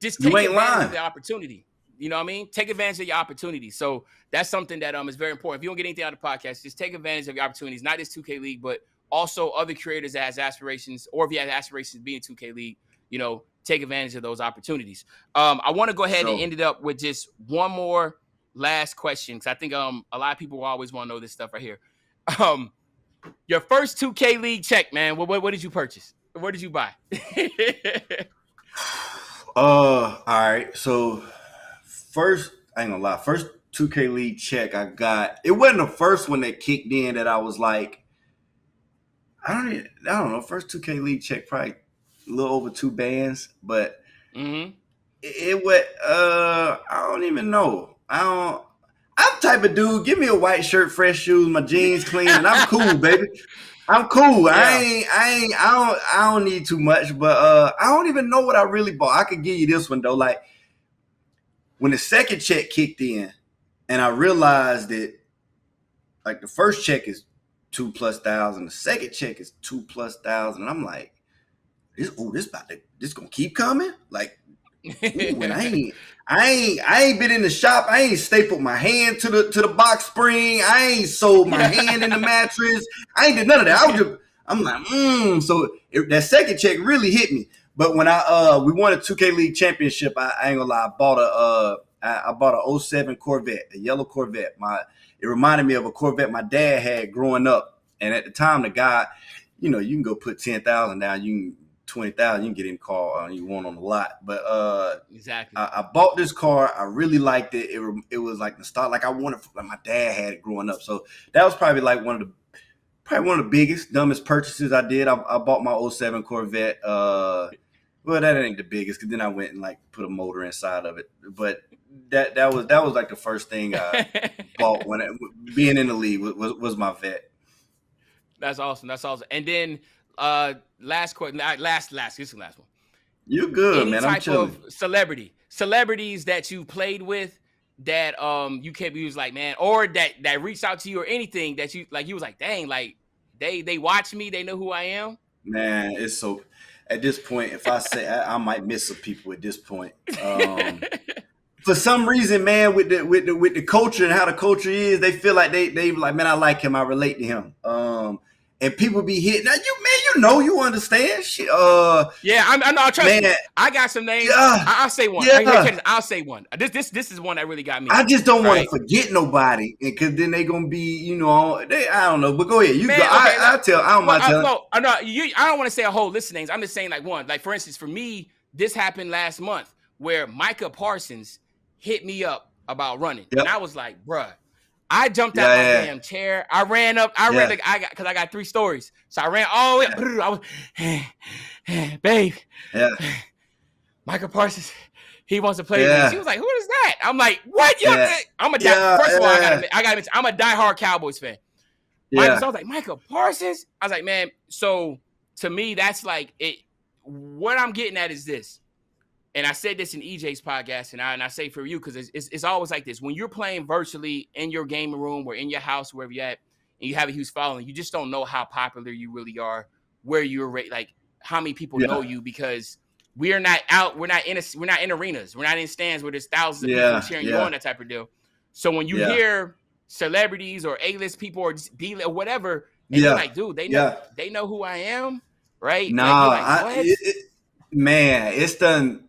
just You take ain't advantage lying. of the opportunity. You know what I mean? Take advantage of your opportunities. So that's something that is very important. If you don't get anything out of the podcast, just take advantage of your opportunities, not just 2K League, but also other creators that has aspirations, or if you have aspirations being 2K League, you know, take advantage of those opportunities. I want to go ahead and end it up with just one more last question, because I think a lot of people will always want to know this stuff right here. Your first 2K League check, man. What did you purchase? What did you buy? All right. So first, I ain't gonna lie. First 2K League check I got. It wasn't the first one that kicked in that I was like, I don't know. First 2K League check probably a little over 2 bands, but it went. I don't even know. I'm the type of dude. Give me a white shirt, fresh shoes, my jeans clean, and I'm cool, baby. I'm cool. Yeah. I don't need too much, but I don't even know what I really bought. I could give you this one though. Like when the second check kicked in, and I realized that like the first check is $2,000+, the second check is $2,000+, and I'm like, this gonna keep coming. Like, ooh, and I ain't been in the shop. I ain't stapled my hand to the box spring. I ain't sold my hand in the mattress. I ain't did none of that. I'm like, So that second check really hit me. But when we won a 2K League championship, I ain't gonna lie, I bought a 07 Corvette, a yellow Corvette. It reminded me of a Corvette my dad had growing up. And at the time, the guy, you know, you can go put 10,000 down, you can 20,000, you can get him car you want on the lot. But exactly, I bought this car. I really liked it. It was like the start, like I wanted, like my dad had it growing up. So that was probably like one of the biggest, dumbest purchases I did. I bought my 07 Corvette. Well, that ain't the biggest, because then I went and like put a motor inside of it. But that was like the first thing I bought when being in the league was my vet. That's awesome. And then last question, last. This is the last one. You good, Any man? I'm chilling. Type of celebrities that you played with that you was like, man, or that reached out to you, or anything that you like, you was like, dang, like they watch me, they know who I am. Man, it's so. At this point, if I say I might miss some people at this point. For some reason, man, with the culture and how the culture is, they feel like they like, man, I like him, I relate to him. And people be hitting. Now, you understand shit. Yeah, I know. Trust me. I got some names. I'll say one. Yeah. I'll say one. This is one that really got me. I just don't want to forget nobody, because then they gonna be, I don't know. But go ahead. You man, go. Okay, I don't mind telling. I don't want to say a whole list of names. I'm just saying like one. Like for instance, for me, this happened last month where Micah Parsons hit me up about running, and I was like, bruh. I jumped out my damn chair. I ran up. Because I got 3 stories. So I ran all the way. I was, babe. Yeah. Michael Parsons, he wants to play with me. She was like, who is that? I'm like, what? I'm a first of all, I'm a diehard Cowboys fan. Yeah. So I was like, Michael Parsons? I was like, man, so to me, that's like it. What I'm getting at is this. And I said this in EJ's podcast, and I say for you, because it's always like this. When you're playing virtually in your gaming room or in your house, wherever you're at, and you have a huge following, you just don't know how popular you really are, where you're like how many people know you, because we're not out, we're not in arenas, we're not in stands where there's thousands of people cheering you on, that type of deal. So when you hear celebrities or A-list people or B or whatever, and you're like, dude, they know who I am, right? Nah, like, man, it's done.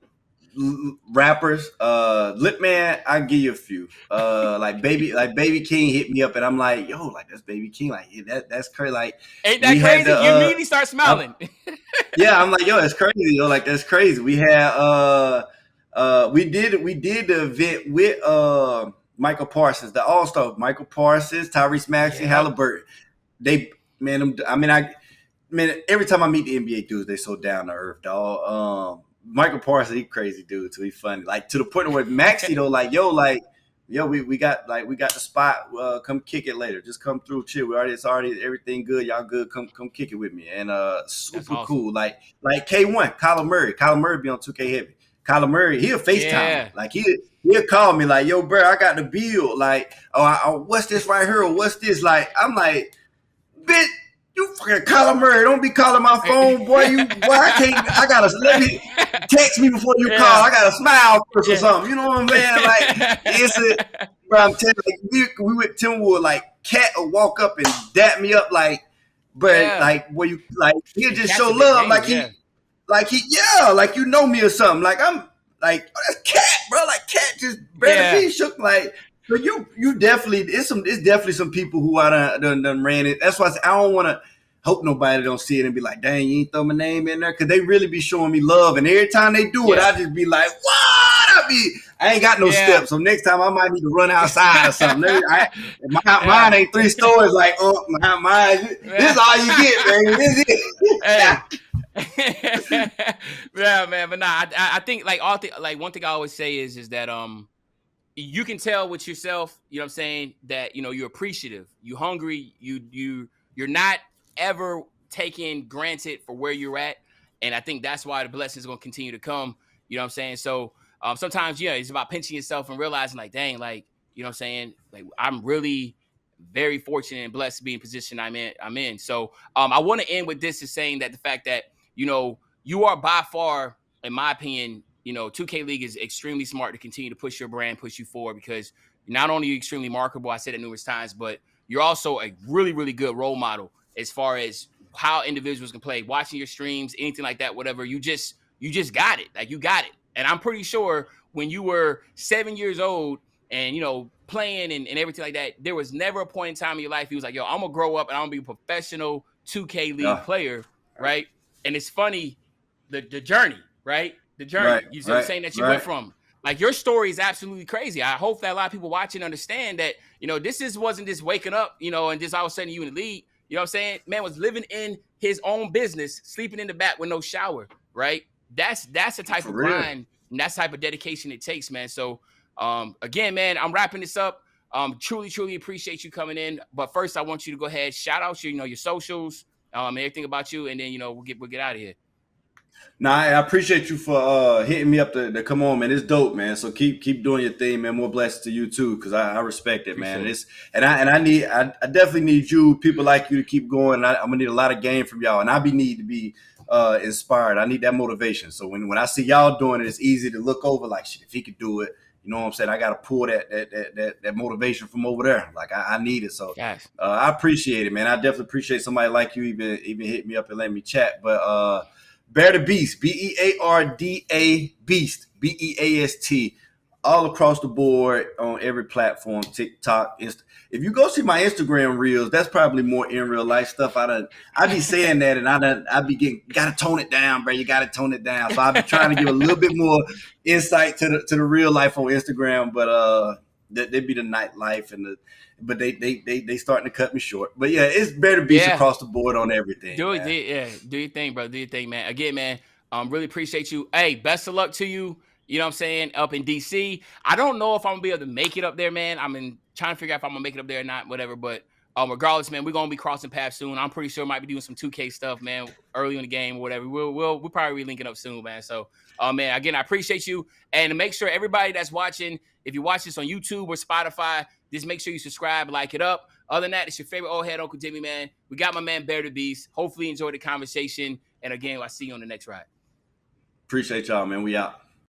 Rappers, Lip Man, I give you a few. Like Baby King hit me up, and I'm like, yo, like that's Baby King, like that's crazy. Like, ain't that crazy? You immediately start smiling. I'm like, yo, it's crazy, yo, like that's crazy. We had we did the event with Michael Parsons, the All-Star, Michael Parsons, Tyrese Maxey, Halliburton. Every time I meet the NBA dudes, they so down to earth, dog. Michael Parsons, he crazy dude too. He funny, like to the point where Maxie though, like we got the spot. Come kick it later. Just come through, chill. It's already everything good. Y'all good. Come kick it with me. And super awesome. Cool. Like K1, Kyler Murray. Kyler Murray be on 2K heavy. Kyler Murray, he'll FaceTime me. Like he'll call me like, yo, bro, I got the bill. Like, what's this right here? Or what's this? Like, I'm like, bitch. You fucking Kyler Murray, don't be calling my phone, boy. I gotta let me text me before you call. I gotta smile first or something. You know what I'm saying? Like it's a, bro. I'm telling you, like, we with Timwood, like Cat will walk up and dap me up, like, but like where you like he'll just show love, like like you know me or something. Like I'm like oh, that's Cat, bro. Like Cat just BearDaBeast shook like. But you definitely it's definitely some people who I done ran it. That's why I don't want to hope nobody don't see it and be like, dang, you ain't throw my name in there, because they really be showing me love, and every time they do it, I just be like, what? I ain't got no steps, so next time I might need to run outside or something. Mine ain't 3 stories. Like, oh, mine, this is all you get, man. This is it. Yeah, man. But nah, I think like one thing I always say is that you can tell with yourself, you know what I'm saying, that, you know, you're appreciative, you hungry, you're not ever taking granted for where you're at. And I think that's why the blessings are going to continue to come. You know what I'm saying? So sometimes, it's about pinching yourself and realizing like, dang, like, you know what I'm saying? Like, I'm really very fortunate and blessed to be in position I'm in. So I want to end with this is saying that the fact that, you know, you are by far, in my opinion, you know, 2K League is extremely smart to continue to push your brand, push you forward, because not only are you extremely marketable, I said it numerous times, but you're also a really, really good role model as far as how individuals can play, watching your streams, anything like that, whatever. You just got it. Like, you got it. And I'm pretty sure when you were 7 years old and, you know, playing and everything like that, there was never a point in time in your life he was like, yo, I'm going to grow up and I'm going to be a professional 2K League player, right? And it's funny, the journey, right? The journey. Right, You see what I'm saying? That you went from. Like, your story is absolutely crazy. I hope that a lot of people watching understand that, you know, wasn't just waking up, you know, and just all of a sudden you in the league. You know what I'm saying? Man was living in his own business, sleeping in the back with no shower, right? That's the type of grind and that's the type of dedication it takes, man. So, again, man, I'm wrapping this up. Truly, truly appreciate you coming in. But first, I want you to go ahead, shout out your, you know, your socials, and everything about you, and then, you know, we'll get out of here. Nah, I appreciate you for hitting me up to come on, man. It's dope, man. So keep doing your thing, man. More blessings to you too, because I respect it, man. I definitely need you, people like you, to keep going. I'm gonna need a lot of game from y'all, and I need to be inspired. I need that motivation. So when I see y'all doing it, it's easy to look over like, shit, if he could do it, you know what I'm saying? I got to pull that motivation from over there. Like I need it. So I appreciate it, man. I definitely appreciate somebody like you even hit me up and let me chat. But BearDaBeast, BearDaBeast, BeAst, all across the board on every platform, TikTok, If you go see my Instagram reels, that's probably more in real life stuff. I be saying that, and I be getting, gotta tone it down, bro. You gotta tone it down. So I be trying to give a little bit more insight to the real life on Instagram, but they be the nightlife but they starting to cut me short. But yeah, it's BearDaBeast across the board on everything. Do your thing, bro. Do your thing, man. Again, man, really appreciate you. Hey, best of luck to you. You know what I'm saying? Up in DC. I don't know if I'm gonna be able to make it up there, man. I'm trying to figure out if I'm gonna make it up there or not, whatever. But regardless, man, we're gonna be crossing paths soon. I'm pretty sure I might be doing some 2K stuff, man, early in the game or whatever. We'll probably be linking up soon, man. So man, again, I appreciate you. And to make sure everybody that's watching, if you watch this on YouTube or Spotify, just make sure you subscribe, like it up. Other than that, it's your favorite old head Uncle Jimmy, man. We got my man BearDaBeast. Hopefully you enjoyed the conversation. And again, I'll see you on the next ride. Appreciate y'all, man. We out.